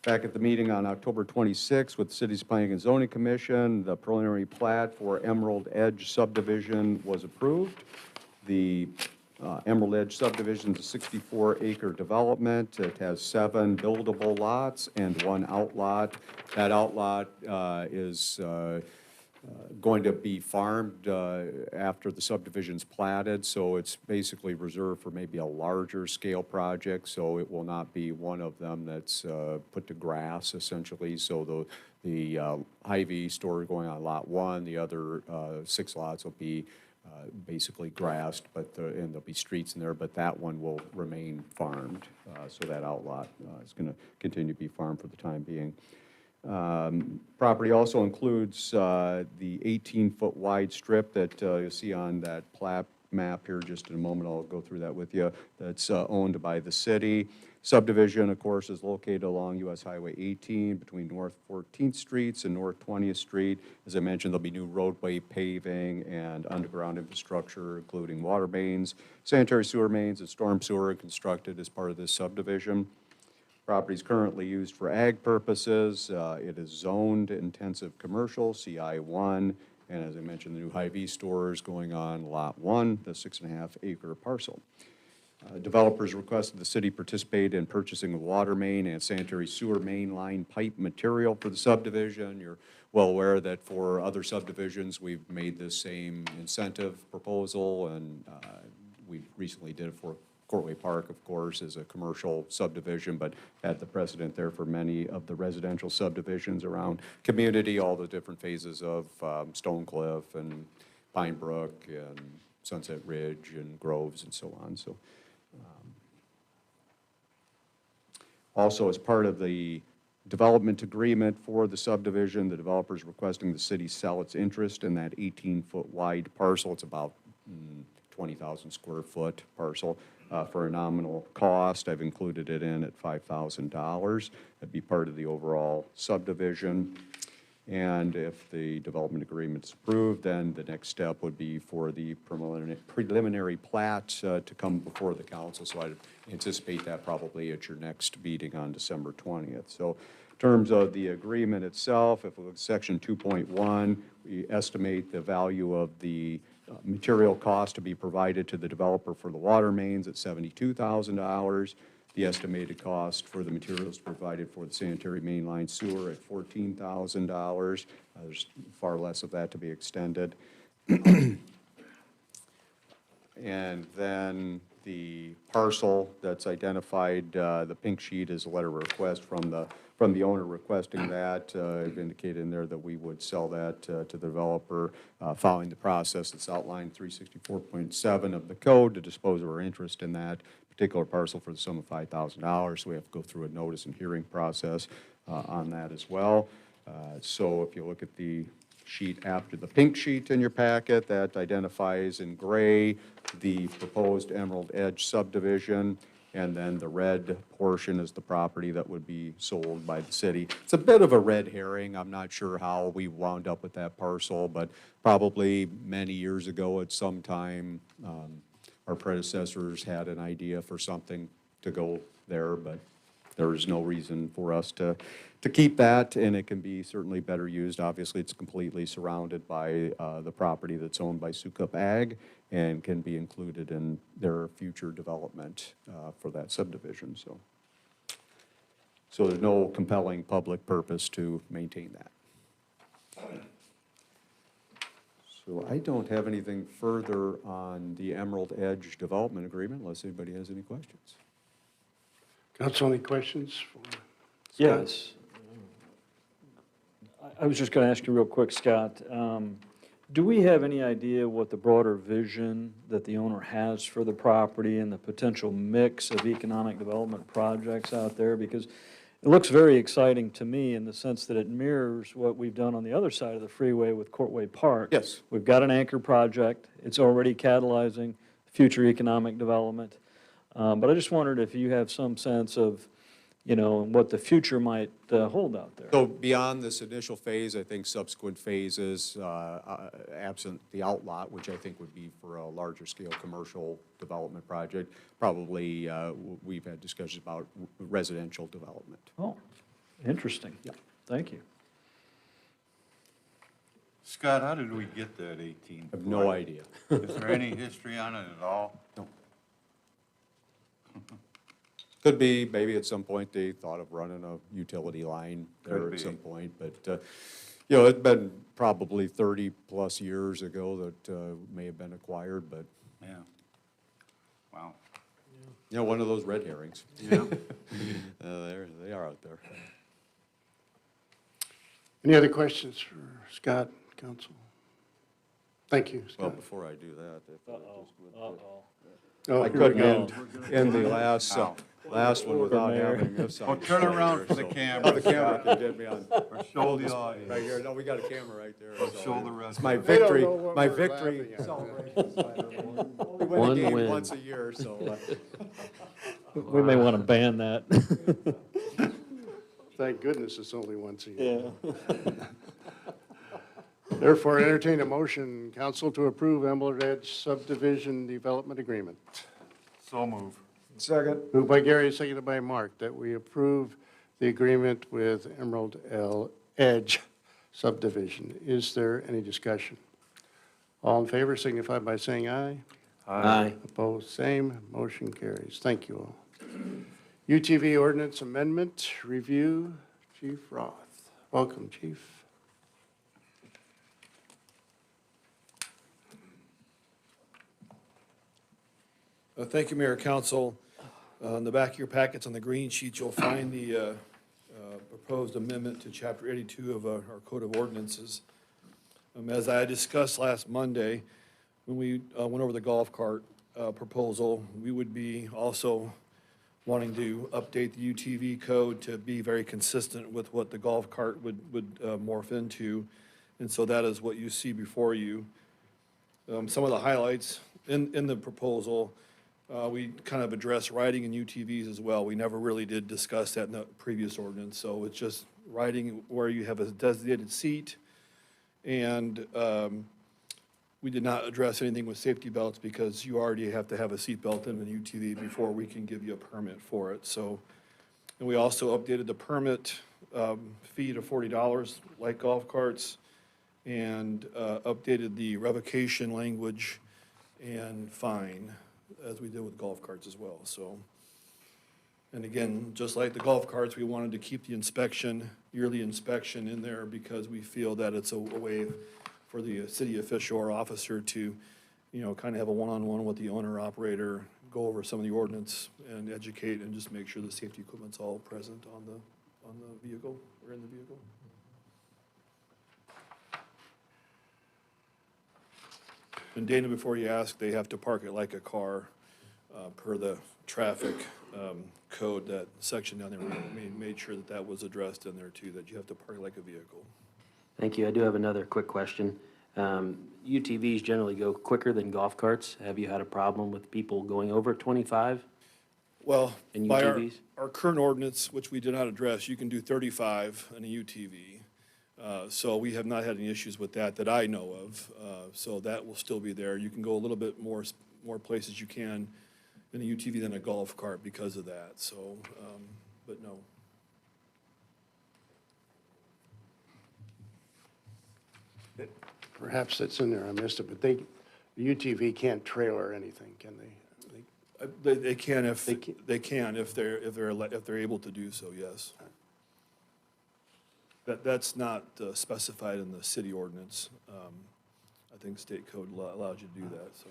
Back at the meeting on October 26th with the City's Planning and Zoning Commission, the preliminary plat for Emerald Edge subdivision was approved. The Emerald Edge subdivision is a 64-acre development. It has 7 buildable lots and 1 outlot. That outlot is going to be farmed after the subdivision's platted, so it's basically reserved for maybe a larger scale project, so it will not be one of them that's put to grass essentially. So the Hy-Vee store going on lot 1, the other 6 lots will be basically grassed, and there'll be streets in there, but that one will remain farmed. So that outlot is going to continue to be farmed for the time being. Property also includes the 18-foot wide strip that you'll see on that plat map here just in a moment. I'll go through that with you. That's owned by the city. Subdivision, of course, is located along US Highway 18 between North 14th Streets and North 20th Street. As I mentioned, there'll be new roadway paving and underground infrastructure, including water mains, sanitary sewer mains, and storm sewer constructed as part of this subdivision. Property is currently used for ag purposes. It is zoned intensive commercial, CI1, and as I mentioned, the new Hy-Vee store is going on Lot 1, the 6.5-acre parcel. Developers requested the city participate in purchasing a water main and sanitary sewer main line pipe material for the subdivision. You're well aware that for other subdivisions, we've made this same incentive proposal, and we recently did it for Courtway Park, of course, is a commercial subdivision, but had the precedent there for many of the residential subdivisions around community, all the different phases of Stone Cliff and Pine Brook and Sunset Ridge and Groves and so on. So, also, as part of the development agreement for the subdivision, the developer is requesting the city sell its interest in that 18-foot wide parcel. It's about 20,000 square foot parcel for a nominal cost. I've included it in at $5,000. That'd be part of the overall subdivision. And if the development agreement is approved, then the next step would be for the preliminary plat to come before the council. So I'd anticipate that probably at your next meeting on December 20th. So in terms of the agreement itself, if we look at section 2.1, we estimate the value of the material cost to be provided to the developer for the water mains at $72,000. The estimated cost for the materials provided for the sanitary mainline sewer at $14,000. There's far less of that to be extended. And then the parcel that's identified, the pink sheet is a letter of request from the owner requesting that. I've indicated in there that we would sell that to the developer following the process that's outlined 364.7 of the code to dispose of our interest in that particular parcel for the sum of $5,000. So we have to go through a notice and hearing process on that as well. So if you look at the sheet after the pink sheet in your packet, that identifies in gray the proposed Emerald Edge subdivision, and then the red portion is the property that would be sold by the city. It's a bit of a red herring. I'm not sure how we wound up with that parcel, but probably many years ago at some time, our predecessors had an idea for something to go there, but there is no reason for us to keep that, and it can be certainly better used. Obviously, it's completely surrounded by the property that's owned by Sukup Ag and can be included in their future development for that subdivision. So there's no compelling public purpose to maintain that. So I don't have anything further on the Emerald Edge Development Agreement unless anybody has any questions. Council, any questions? Yes. I was just going to ask you real quick, Scott. Do we have any idea what the broader vision that the owner has for the property and the potential mix of economic development projects out there? Because it looks very exciting to me in the sense that it mirrors what we've done on the other side of the freeway with Courtway Park. Yes. We've got an anchor project. It's already catalyzing future economic development. But I just wondered if you have some sense of, you know, what the future might hold out there. So beyond this initial phase, I think subsequent phases, absent the outlot, which I think would be for a larger scale commercial development project, probably we've had discussions about residential development. Oh, interesting. Yeah. Thank you. Scott, how did we get that 18? I have no idea. Is there any history on it at all? No. Could be, maybe at some point they thought of running a utility line there Could at be. some point, but You know, it's been probably 30-plus years ago that may have been acquired, but, Yeah. Wow. you know, one of those red herrings. Yeah. They are out there. Any other questions for Scott, council? Thank you, Well, Scott. before I do that, if I just would, Oh, I here we couldn't go. end the last one without Mayor. having this on Well, turn around display for the here, so- camera. Oh, the camera can get me on. Or show the audience. Right here, no, we got a camera right there. Or so show the rest. It's my They don't victory, know what my we're victory laughing at. celebration. We One win a game win. once a year, so. We may want to ban that. Thank goodness it's only once a year. Therefore, entertain a motion, council, to approve Emerald Edge subdivision development agreement. So move. Second. Moved by Gary, seconded by Mark, that we approve the agreement with Emerald Edge subdivision. Is there any discussion? All in favor signify by saying aye. Aye. Opposed, same. Motion carries. Thank you all. UTV ordinance amendment review, Chief Roth. Welcome, Chief. Thank you, Mayor, Council. On the back of your packets on the green sheet, you'll find the proposed amendment to Chapter 82 of our Code of Ordinances. As I discussed last Monday, when we went over the golf cart proposal, we would be also wanting to update the UTV code to be very consistent with what the golf cart would morph into. And so that is what you see before you. Some of the highlights in the proposal, we kind of address riding and UTVs as well. We never really did discuss that in the previous ordinance, so it's just riding where you have a designated seat. And we did not address anything with safety belts because you already have to have a seat belt in an UTV before we can give you a permit for it. So, and we also updated the permit fee to $40 like golf carts, and updated the revocation language and fine, as we did with golf carts as well, so. And again, just like the golf carts, we wanted to keep the inspection, yearly inspection in there because we feel that it's a way for the city official or officer to, you know, kind of have a one-on-one with the owner operator, go over some of the ordinance and educate and just make sure the safety equipment's all present on the vehicle or in the vehicle. And Dana, before you ask, they have to park it like a car, per the traffic code, that section down there. We made sure that that was addressed in there too, that you have to park like a vehicle. Thank you. I do have another quick question. UTVs generally go quicker than golf carts. Have you had a problem with people going over 25? Well, And by UTVs? our current ordinance, which we did not address, you can do 35 in a UTV. So we have not had any issues with that I know of. So that will still be there. You can go a little bit more places you can in a UTV than a golf cart because of that, so, but no. Perhaps that's in there, I missed it, but the UTV can't trailer anything, can they? They can if, They can- they can if they're able to do so, yes. That's not specified in the city ordinance. I think state code allows you to do that, so.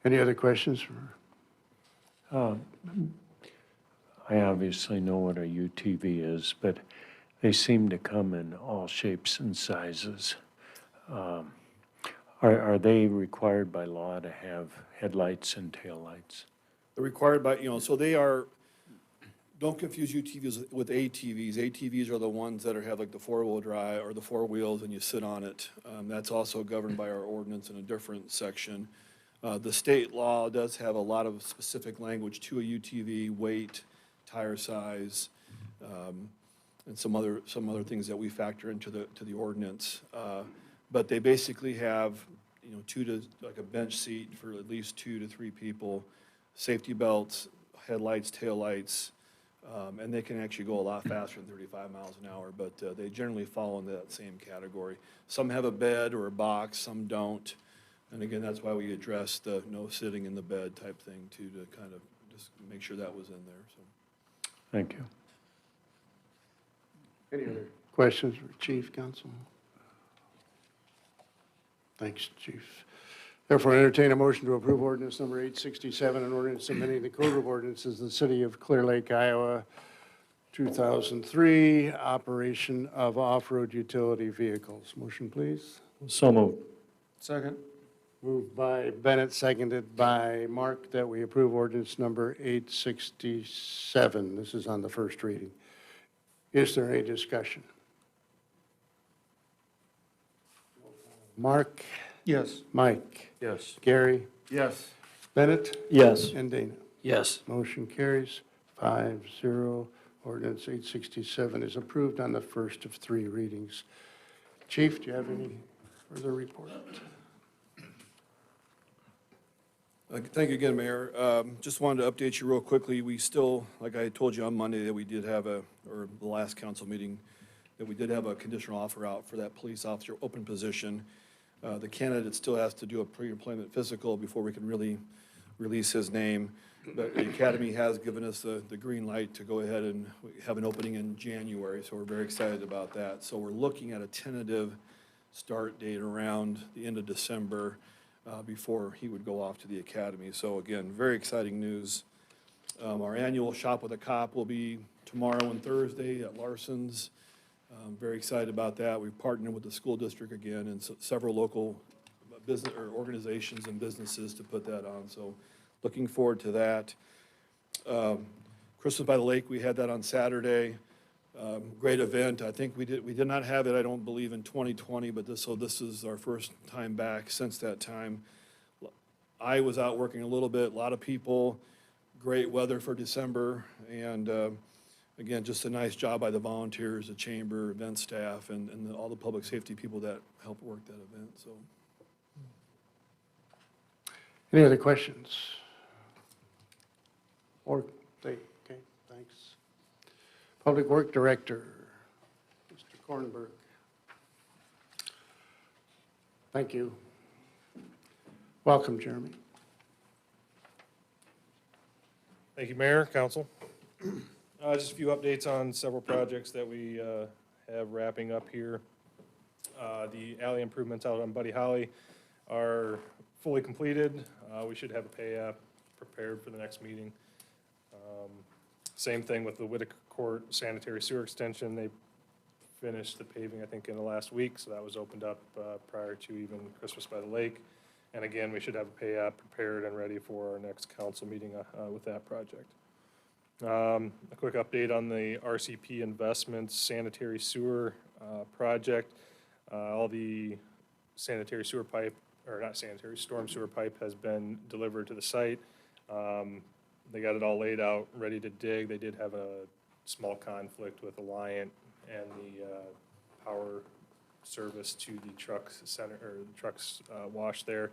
Any other questions for? I obviously know what a UTV is, but they seem to come in all shapes and sizes. Are they required by law to have headlights and taillights? They're required by, so they are, don't confuse UTVs with ATVs. ATVs are the ones that have like the four-wheel drive or the four wheels and you sit on it. That's also governed by our ordinance in a different section. The state law does have a lot of specific language to a UTV, weight, tire size, and some other things that we factor into the ordinance. But they basically have, like a bench seat for at least 2 to 3 people, safety belts, headlights, taillights, and they can actually go a lot faster than 35 miles an hour, but they generally fall into that same category. Some have a bed or a box, some don't. And again, that's why we addressed the no sitting in the bed type thing too, to kind of just make sure that was in there, so. Thank you. Any other questions for Chief, Council? Thanks, Chief. Therefore, entertain a motion to approve ordinance number 867, an ordinance amending the Code of Ordinances of the City of Clear Lake, Iowa, 2003, operation of off-road utility vehicles. Motion, please. So moved. Second. Moved by Bennett, seconded by Mark, that we approve ordinance number 867. This is on the first reading. Is there any discussion? Mark? Yes. Mike? Yes. Gary? Yes. Bennett? Yes. And Dana? Yes. Motion carries 5-0. Ordinance 867 is approved on the first of three readings. Chief, do you have any further report? Thank you again, Mayor. Just wanted to update you real quickly. We still, like I told you on Monday, that we did have or the last council meeting, that we did have a conditional offer out for that police officer open position. The candidate still has to do a pre-employment physical before we can really release his name. But the academy has given us the green light to go ahead and have an opening in January, so we're very excited about that. So we're looking at a tentative start date around the end of December before he would go off to the academy. So again, very exciting news. Our annual Shop with a Cop will be tomorrow and Thursday at Larson's. Very excited about that. We've partnered with the school district again and several local business or organizations and businesses to put that on. So looking forward to that. Christmas by the Lake, we had that on Saturday. Great event. I think we did not have it, I don't believe, in 2020, but this is our first time back since that time. I was out working a little bit, a lot of people, great weather for December, and again, just a nice job by the volunteers, the chamber, event staff, and all the public safety people that helped work that event. So, Any other questions? Okay, thanks. Public Work Director, Mr. Kornberg. Thank you. Welcome, Jeremy. Thank you, Mayor, Council. Just a few updates on several projects that we have wrapping up here. The alley improvements out on Buddy Holly are fully completed. We should have a pay app prepared for the next meeting. Same thing with the Whitaker Court Sanitary Sewer Extension. They finished the paving, I think, in the last week, so that was opened up prior to even Christmas by the Lake. And again, we should have a pay app prepared and ready for our next council meeting with that project. A quick update on the RCP Investments Sanitary Sewer project. All the sanitary sewer pipe, or not sanitary, storm sewer pipe has been delivered to the site. They got it all laid out, ready to dig. They did have a small conflict with Alliant and the power service to the trucks center, or the trucks wash there.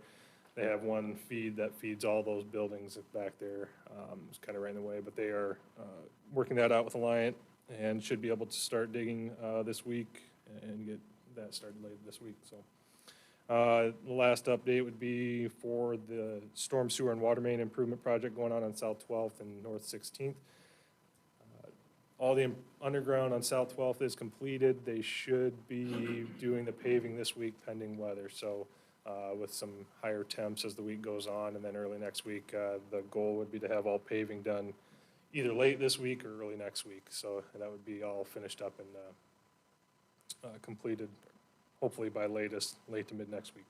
They have one feed that feeds all those buildings back there. It's kind of right in the way, but they are working that out with Alliant and should be able to start digging this week and get that started later this week. So the last update would be for the storm sewer and water main improvement project going on South 12th and North 16th. All the underground on South 12th is completed. They should be doing the paving this week pending weather. So with some higher temps as the week goes on, and then early next week, the goal would be to have all paving done either late this week or early next week. So that would be all finished up and completed, hopefully by late to mid next week.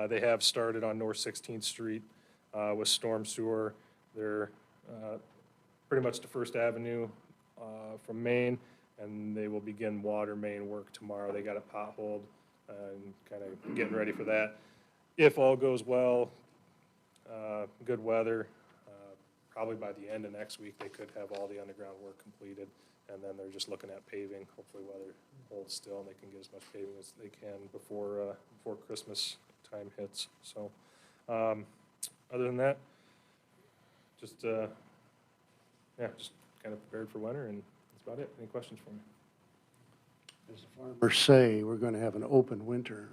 They have started on North 16th Street with storm sewer. They're pretty much to First Avenue from Main, and they will begin water main work tomorrow. They got it potholed and kind of getting ready for that. If all goes well, good weather, probably by the end of next week, they could have all the underground work completed, and then they're just looking at paving. Hopefully weather holds still and they can get as much paving as they can before Christmas time hits. So other than that, just just kind of prepared for winter, and that's about it. Any questions for me? As the farmers say, we're going to have an open winter,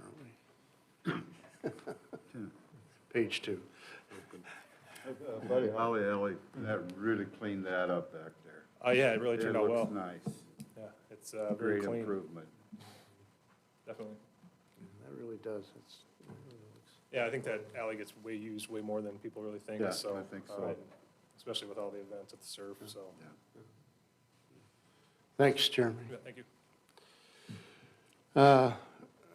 aren't we? Page 2. Buddy Holly, that really cleaned that up back there. Oh, yeah, it really turned out well. It looks nice. Yeah, It's very Great clean, improvement. definitely. That really does. Yeah, I think that alley gets used way more than people really think, Yeah, so. I think so. Especially with all the events at the surf, so. Thanks, Jeremy. Yeah, thank you.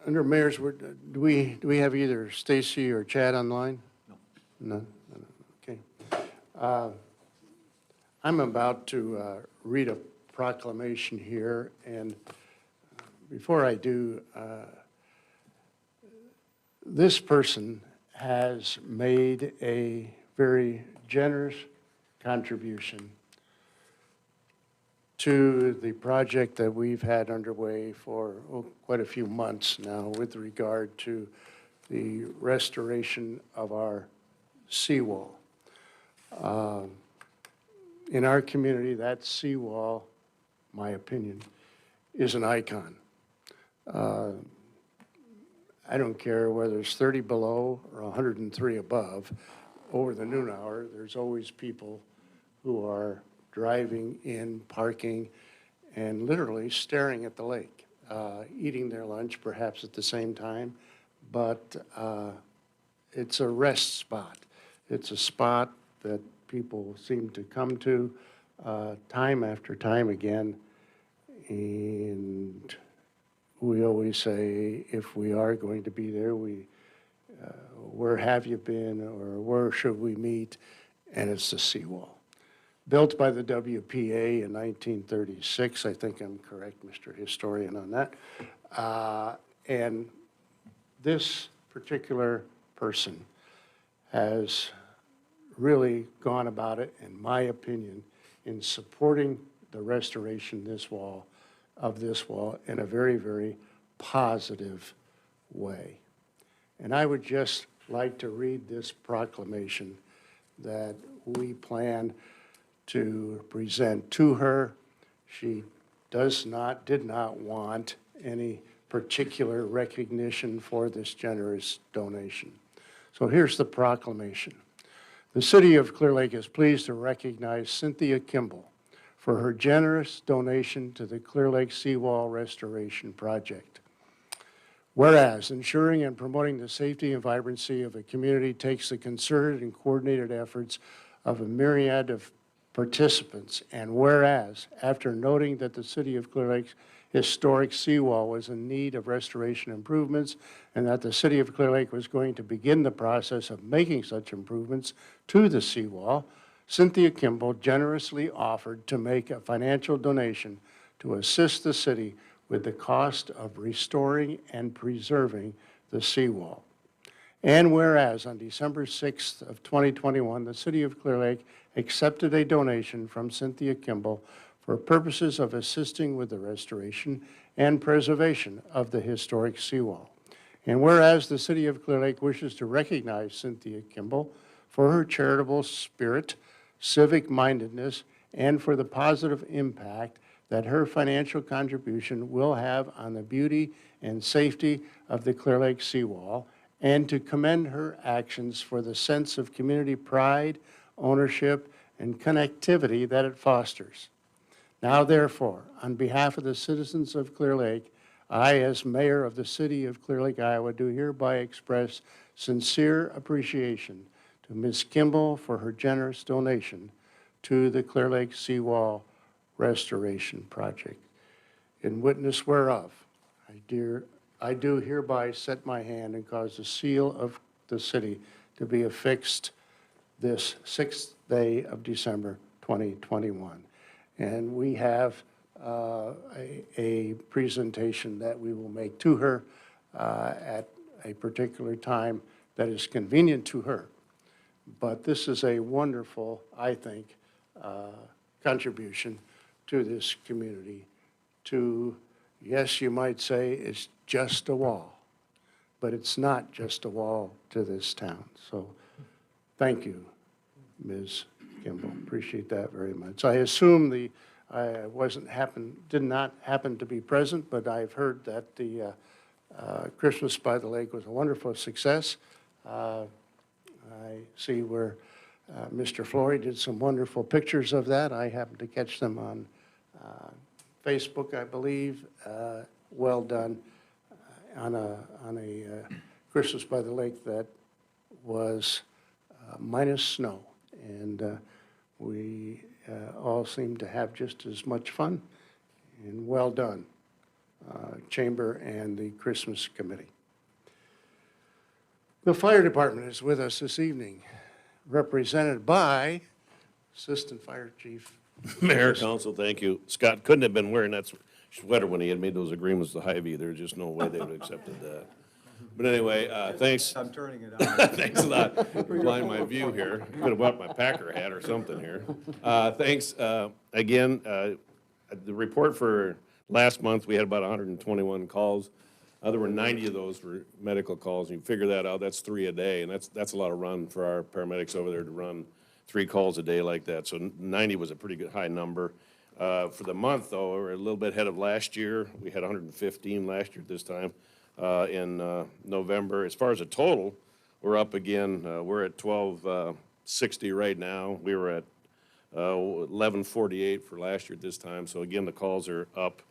Under mayor's, do we have either Stacy or Chad online? No. None? Okay. I'm about to read a proclamation here, and before I do, this person has made a very generous contribution to the project that we've had underway for quite a few months now with regard to the restoration of our seawall. In our community, that seawall, my opinion, is an icon. I don't care whether it's 30 below or 103 above. Over the noon hour, there's always people who are driving in, parking, and literally staring at the lake, eating their lunch perhaps at the same time, but it's a rest spot. It's a spot that people seem to come to time after time again, and we always say, if we are going to be there, where have you been, or where should we meet? And it's the seawall. Built by the WPA in 1936, I think I'm correct, Mr. Historian, on that. And this particular person has really gone about it, in my opinion, in supporting the restoration of this wall in a very, very positive way. And I would just like to read this proclamation that we plan to present to her. She did not want any particular recognition for this generous donation. So here's the proclamation. The City of Clear Lake is pleased to recognize Cynthia Kimball for her generous donation to the Clear Lake Seawall Restoration Project. Whereas ensuring and promoting the safety and vibrancy of a community takes the concerted and coordinated efforts of a myriad of participants, and whereas, after noting that the City of Clear Lake's historic seawall was in need of restoration improvements, and that the City of Clear Lake was going to begin the process of making such improvements to the seawall, Cynthia Kimball generously offered to make a financial donation to assist the city with the cost of restoring and preserving the seawall. And whereas on December 6th of 2021, the City of Clear Lake accepted a donation from Cynthia Kimball for purposes of assisting with the restoration and preservation of the historic seawall. And whereas the City of Clear Lake wishes to recognize Cynthia Kimball for her charitable spirit, civic mindedness, and for the positive impact that her financial contribution will have on the beauty and safety of the Clear Lake seawall, and to commend her actions for the sense of community pride, ownership, and connectivity that it fosters. Now, therefore, on behalf of the citizens of Clear Lake, I, as mayor of the City of Clear Lake, Iowa, do hereby express sincere appreciation to Ms. Kimball for her generous donation to the Clear Lake Seawall Restoration Project. In witness whereof, I do hereby set my hand and cause the seal of the city to be affixed this 6th day of December 2021. And we have a presentation that we will make to her at a particular time that is convenient to her. But this is a wonderful, I think, contribution to this community to, yes, you might say it's just a wall, but it's not just a wall to this town. So thank you, Ms. Kimball. Appreciate that very much. I assume I did not happen to be present, but I've heard that the Christmas by the Lake was a wonderful success. I see where Mr. Flory did some wonderful pictures of that. I happened to catch them on Facebook, I believe. Well done on a Christmas by the lake that was minus snow. And we all seemed to have just as much fun. And well done, Chamber and the Christmas Committee. The Fire Department is with us this evening, represented by Assistant Fire Chief. Mayor, Council, thank you. Scott couldn't have been wearing that sweater when he had made those agreements with Hy-Vee. There's just no way they would have accepted that. But anyway, thanks. I'm turning it on. Thanks a lot for blinding my view here. Could have bought my Packer hat or something here. Thanks, again, the report for last month, we had about 121 calls. There were 90 of those for medical calls. You figure that out, that's 3 a day, and that's a lot of run for our paramedics over there to run 3 calls a day like that. So 90 was a pretty good high number. For the month, though, we're a little bit ahead of last year. We had 115 last year at this time in November. As far as a total, we're up again. We're at 1260 right now. We were at 1148 for last year at this time. So again, the calls are up.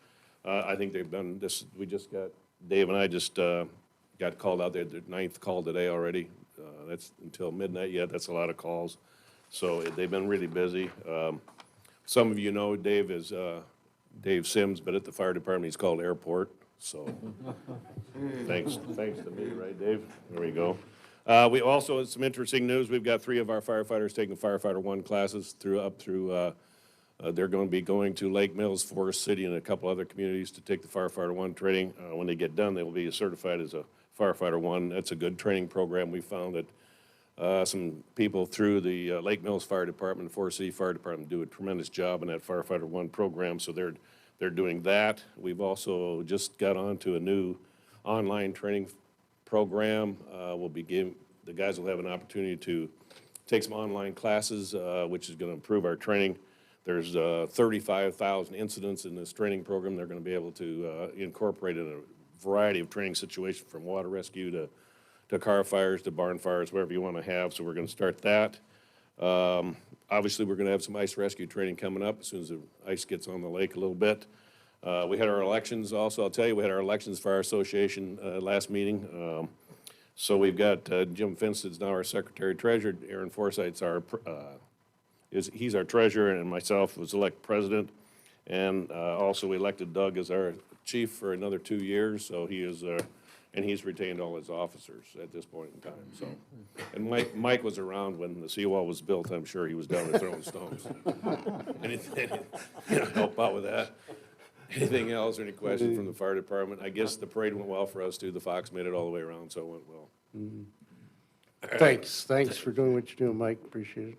I think they've done this. Dave and I just got called out there, the 9th call today already. That's until midnight yet. That's a lot of calls. So they've been really busy. Some of you know Dave is Dave Sims, but at the fire department he's called Airport. So thanks to me, right, Dave? There we go. We also had some interesting news. We've got 3 of our firefighters taking Firefighter 1 classes they're going to be going to Lake Mills, Forest City, and a couple other communities to take the Firefighter 1 training. When they get done, they will be certified as a Firefighter 1. That's a good training program. We found that some people through the Lake Mills Fire Department, Forest City Fire Department do a tremendous job in that Firefighter 1 program, so they're doing that. We've also just got on to a new online training program. The guys will have an opportunity to take some online classes, which is going to improve our training. There's 35,000 incidents in this training program. They're going to be able to incorporate in a variety of training situations, from water rescue to car fires to barn fires, whatever you want to have. So we're going to start that. Obviously, we're going to have some ice rescue training coming up as soon as the ice gets on the lake a little bit. We had our elections also. I'll tell you, we had our elections for our association last meeting. So we've got Jim Finstead's now our secretary-treasurer. Aaron Forsythe's he's our treasurer, and myself was elected president. And also we elected Doug as our chief for another 2 years. So he is, and he's retained all his officers at this point in time. So, and Mike was around when the seawall was built. I'm sure he was down there throwing stones. Anything, help out with that. Anything else, or any questions from the fire department? I guess the parade went well for us too. The Fox made it all the way around, so it went well. Mm-hmm. Thanks for doing what you're doing, Mike. Appreciate it.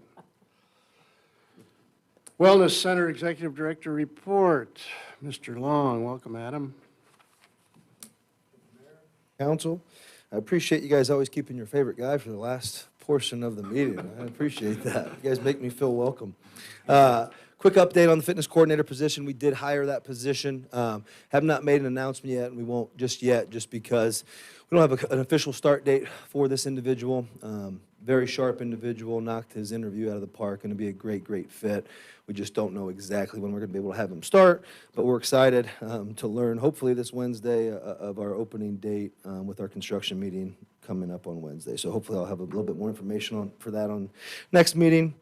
Wellness Center Executive Director report. Mr. Long, welcome, Adam. Council, I appreciate you guys always keeping your favorite guy for the last portion of the meeting. I appreciate that. You guys make me feel welcome. Quick update on the fitness coordinator position. We did hire that position. Have not made an announcement yet, and we won't just yet, just because we don't have an official start date for this individual. Very sharp individual, knocked his interview out of the park, going to be a great, great fit. We just don't know exactly when we're going to be able to have him start, but we're excited to learn, hopefully this Wednesday, of our opening date with our construction meeting coming up on Wednesday. So hopefully I'll have a little bit more information for that on next meeting.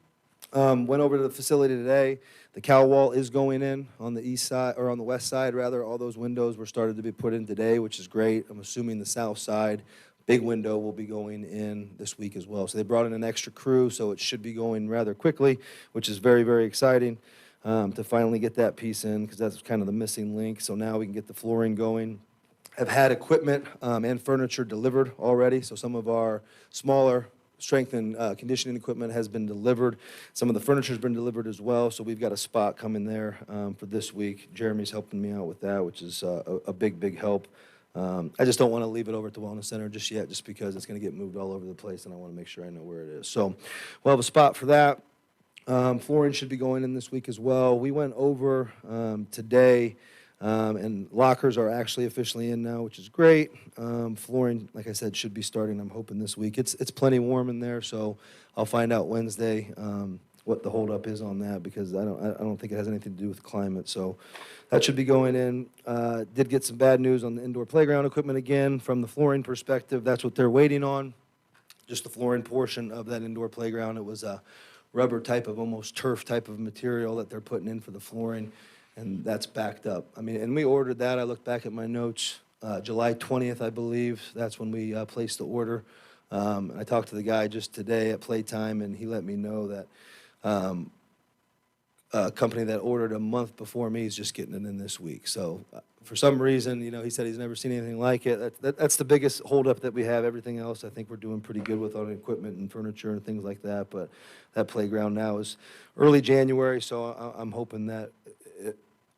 Went over to the facility today. The cow wall is going in on the east side, or on the west side, rather. All those windows were started to be put in today, which is great. I'm assuming the south side, big window, will be going in this week as well. So they brought in an extra crew, so it should be going rather quickly, which is very, very exciting to finally get that piece in, because that's kind of the missing link. So now we can get the flooring going. I've had equipment and furniture delivered already, so some of our smaller strength and conditioning equipment has been delivered. Some of the furniture's been delivered as well, so we've got a spot coming there for this week. Jeremy's helping me out with that, which is a big, big help. I just don't want to leave it over at the Wellness Center just yet, just because it's going to get moved all over the place, and I want to make sure I know where it is. So we'll have a spot for that. Flooring should be going in this week as well. We went over today, and lockers are actually officially in now, which is great. Flooring, like I said, should be starting, I'm hoping, this week. It's plenty warm in there, so I'll find out Wednesday what the holdup is on that, because I don't think it has anything to do with climate. So that should be going in. Did get some bad news on the indoor playground equipment again. From the flooring perspective, that's what they're waiting on, just the flooring portion of that indoor playground. It was a rubber type of, almost turf type of material that they're putting in for the flooring, and that's backed up. I mean, and we ordered that. I looked back at my notes, July 20th, I believe. That's when we placed the order. I talked to the guy just today at Playtime, and he let me know that a company that ordered a month before me is just getting it in this week. So for some reason, you know, he said he's never seen anything like it. That's the biggest holdup that we have. Everything else, I think we're doing pretty good with on equipment and furniture and things like that. But that playground now is early January, so I'm hoping that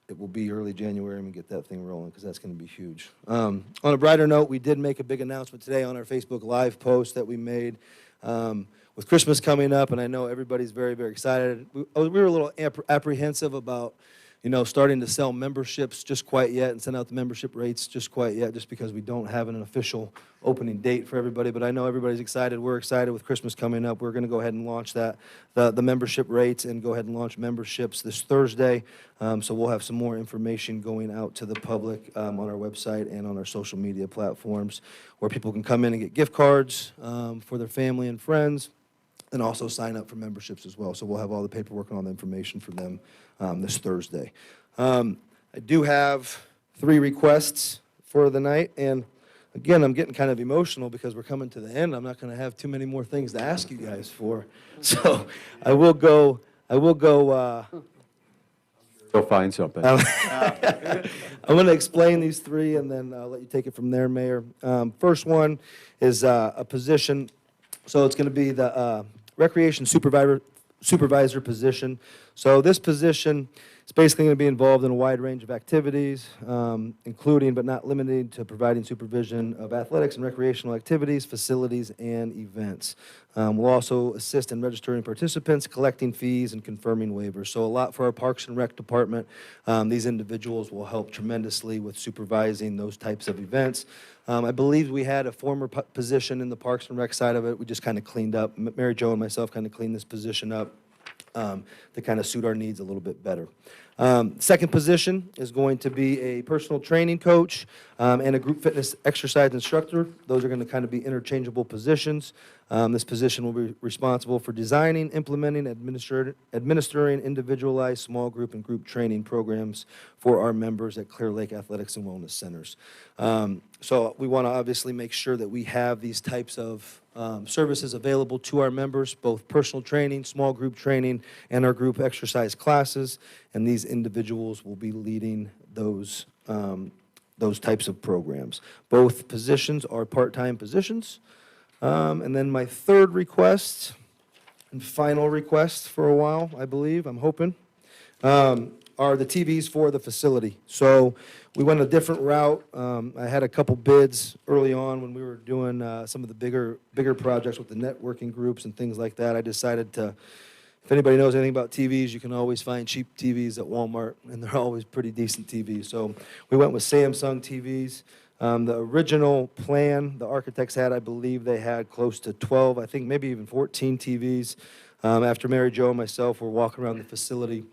it will be early January and we get that thing rolling, because that's going to be huge. On a brighter note, we did make a big announcement today on our Facebook Live post that we made. With Christmas coming up, and I know everybody's very, very excited. We were a little apprehensive about, you know, starting to sell memberships just quite yet and send out the membership rates just quite yet, just because we don't have an official opening date for everybody. But I know everybody's excited. We're excited with Christmas coming up. We're going to go ahead and launch the membership rates and go ahead and launch memberships this Thursday. So we'll have some more information going out to the public on our website and on our social media platforms, where people can come in and get gift cards for their family and friends, and also sign up for memberships as well. So we'll have all the paperwork and all the information for them this Thursday. I do have 3 requests for the night, and again, I'm getting kind of emotional because we're coming to the end. I'm not going to have too many more things to ask you guys for. So I will go. Go find something. I'm going to explain these 3, and then I'll let you take it from there, Mayor. First one is a position. So it's going to be the Recreation Supervisor position. So this position is basically going to be involved in a wide range of activities, including but not limited to providing supervision of athletics and recreational activities, facilities, and events. We'll also assist in registering participants, collecting fees, and confirming waivers. So a lot for our Parks and Rec department. These individuals will help tremendously with supervising those types of events. I believe we had a former position in the Parks and Rec side of it. We just kind of cleaned up. Mary Jo and myself kind of cleaned this position up to kind of suit our needs a little bit better. Second position is going to be a personal training coach and a group fitness exercise instructor. Those are going to kind of be interchangeable positions. This position will be responsible for designing, implementing, administering individualized small group and group training programs for our members at Clear Lake Athletics and Wellness Centers. So we want to obviously make sure that we have these types of services available to our members, both personal training, small group training, and our group exercise classes. And these individuals will be leading those types of programs. Both positions are part-time positions. And then my third request and final request for a while, I believe, I'm hoping, are the TVs for the facility. So we went a different route. I had a couple bids early on when we were doing some of the bigger projects with the networking groups and things like that. I decided to, if anybody knows anything about TVs, you can always find cheap TVs at Walmart, and they're always pretty decent TVs. So we went with Samsung TVs. The original plan the architects had, I believe they had close to 12, I think maybe even 14 TVs. After Mary Jo and myself were walking around the facility,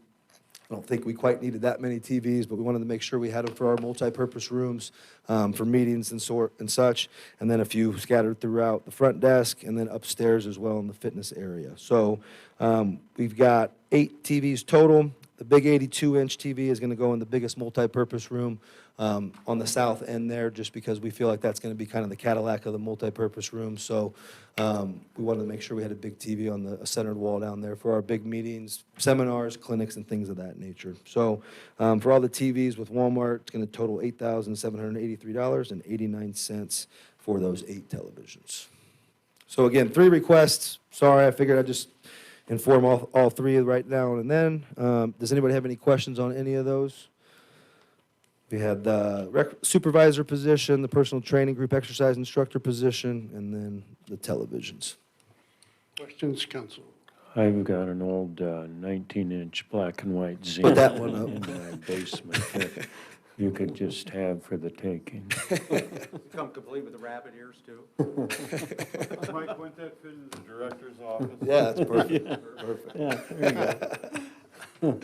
I don't think we quite needed that many TVs, but we wanted to make sure we had them for our multi-purpose rooms, for meetings and such, and then a few scattered throughout the front desk, and then upstairs as well in the fitness area. So we've got 8 TVs total. The big 82-inch TV is going to go in the biggest multi-purpose room on the south end there, just because we feel like that's going to be kind of the Cadillac of the multi-purpose room. So we wanted to make sure we had a big TV on the centered wall down there for our big meetings, seminars, clinics, and things of that nature. So for all the TVs with Walmart, it's going to total $8,783.89 for those 8 televisions. So again, 3 requests. Sorry, I figured I'd just inform all 3 right now and then. Does anybody have any questions on any of those? We had the supervisor position, the personal training group exercise instructor position, and then the televisions. Questions, council? I've got an old 19-inch black and white Xenon Put that one up. in my basement. you could just have for the taking. Come complete with the rabbit ears, too. Mike, wouldn't that fit in the director's office? Yeah, that's perfect. Perfect. Yeah, there you go.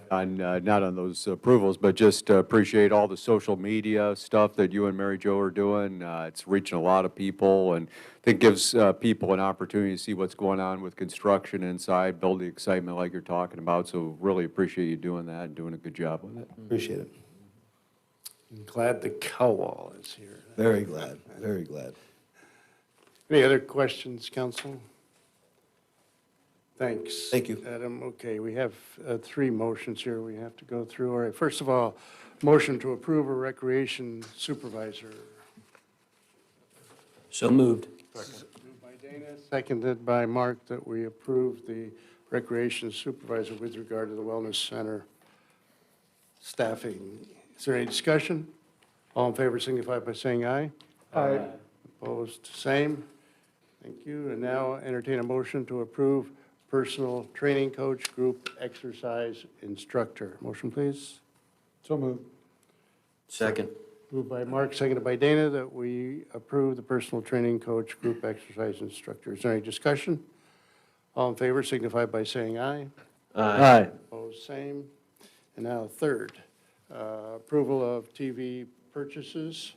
On, not on those approvals, but just appreciate all the social media stuff that you and Mary Jo are doing. It's reaching a lot of people, and I think gives people an opportunity to see what's going on with construction inside, build the excitement like you're talking about. So really appreciate you doing that and doing a good job with it. Appreciate it. I'm glad the Cowall is here. Very glad, very glad. Any other questions, council? Thanks. Thank you. Adam, okay, we have 3 motions here we have to go through. All right, first of all, motion to approve a recreation supervisor. So moved. Moved by Dana, seconded by Mark, that we approve the recreation supervisor with regard to the wellness center staffing. Is there any discussion? All in favor signify by saying aye. Aye. Opposed, same. Thank you. And now entertain a motion to approve personal training coach group exercise instructor. Motion, please. So moved. Second. Moved by Mark, seconded by Dana, that we approve the personal training coach group exercise instructor. Is there any discussion? All in favor signify by saying aye. Aye. Opposed, same. And now third, approval of TV purchases,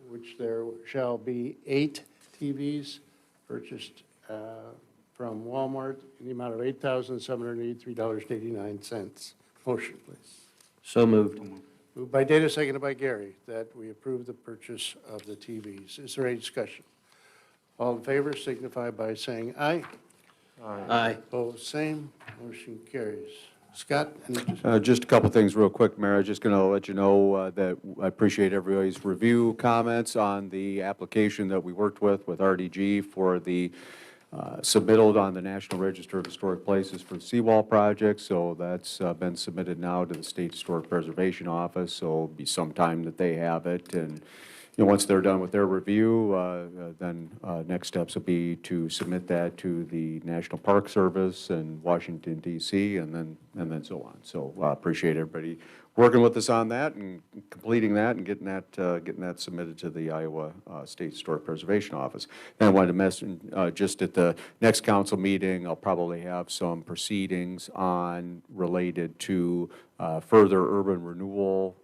which there shall be 8 TVs purchased from Walmart in the amount of $8,783.89. Motion, please. So moved. Moved by Dana, seconded by Gary, that we approve the purchase of the TVs. Is there any discussion? All in favor signify by saying aye. Aye. Opposed, same. Motion carries. Scott? Just a couple things real quick, Mayor. I'm just going to let you know that I appreciate everybody's review comments on the application that we worked with RDG for the submitted on the National Register of Historic Places for the seawall project. So that's been submitted now to the State Historic Preservation Office. So it'll be some time that they have it. And once they're done with their review, then next steps will be to submit that to the National Park Service in Washington, D.C., and then so on. So I appreciate everybody working with us on that and completing that and getting that submitted to the Iowa State Historic Preservation Office. And I wanted to mention, just at the next council meeting, I'll probably have some proceedings on related to further urban renewal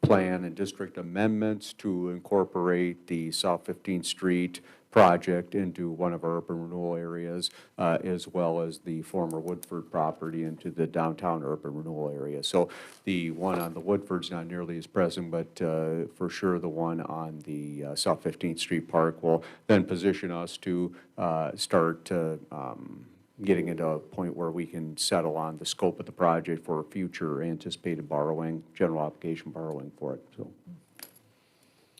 plan and district amendments to incorporate the South 15th Street project into one of our urban renewal areas, as well as the former Woodford property into the downtown urban renewal area. So the one on the Woodford's not nearly as present, but for sure the one on the South 15th Street Park will then position us to start getting into a point where we can settle on the scope of the project for future anticipated borrowing, general application borrowing for it.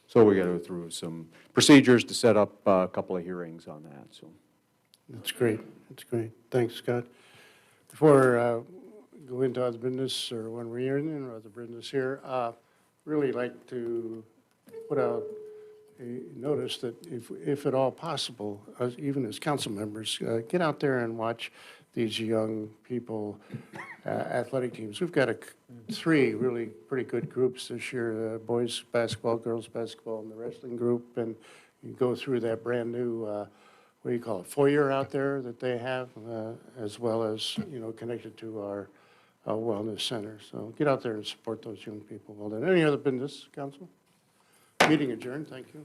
So we got to go through some procedures to set up a couple of hearings on that. So That's great. That's great. Thanks, Scott. Before go into other business, or when we're in other business here, really like to put out a notice that if at all possible, even as council members, get out there and watch these young people athletic teams. We've got 3 really pretty good groups this year, boys basketball, girls basketball, and the wrestling group. And you go through that brand new, what do you call it, foyer out there that they have, as well as, connected to our wellness center. So get out there and support those young people. Well done. Any other business, council? Meeting adjourned. Thank you.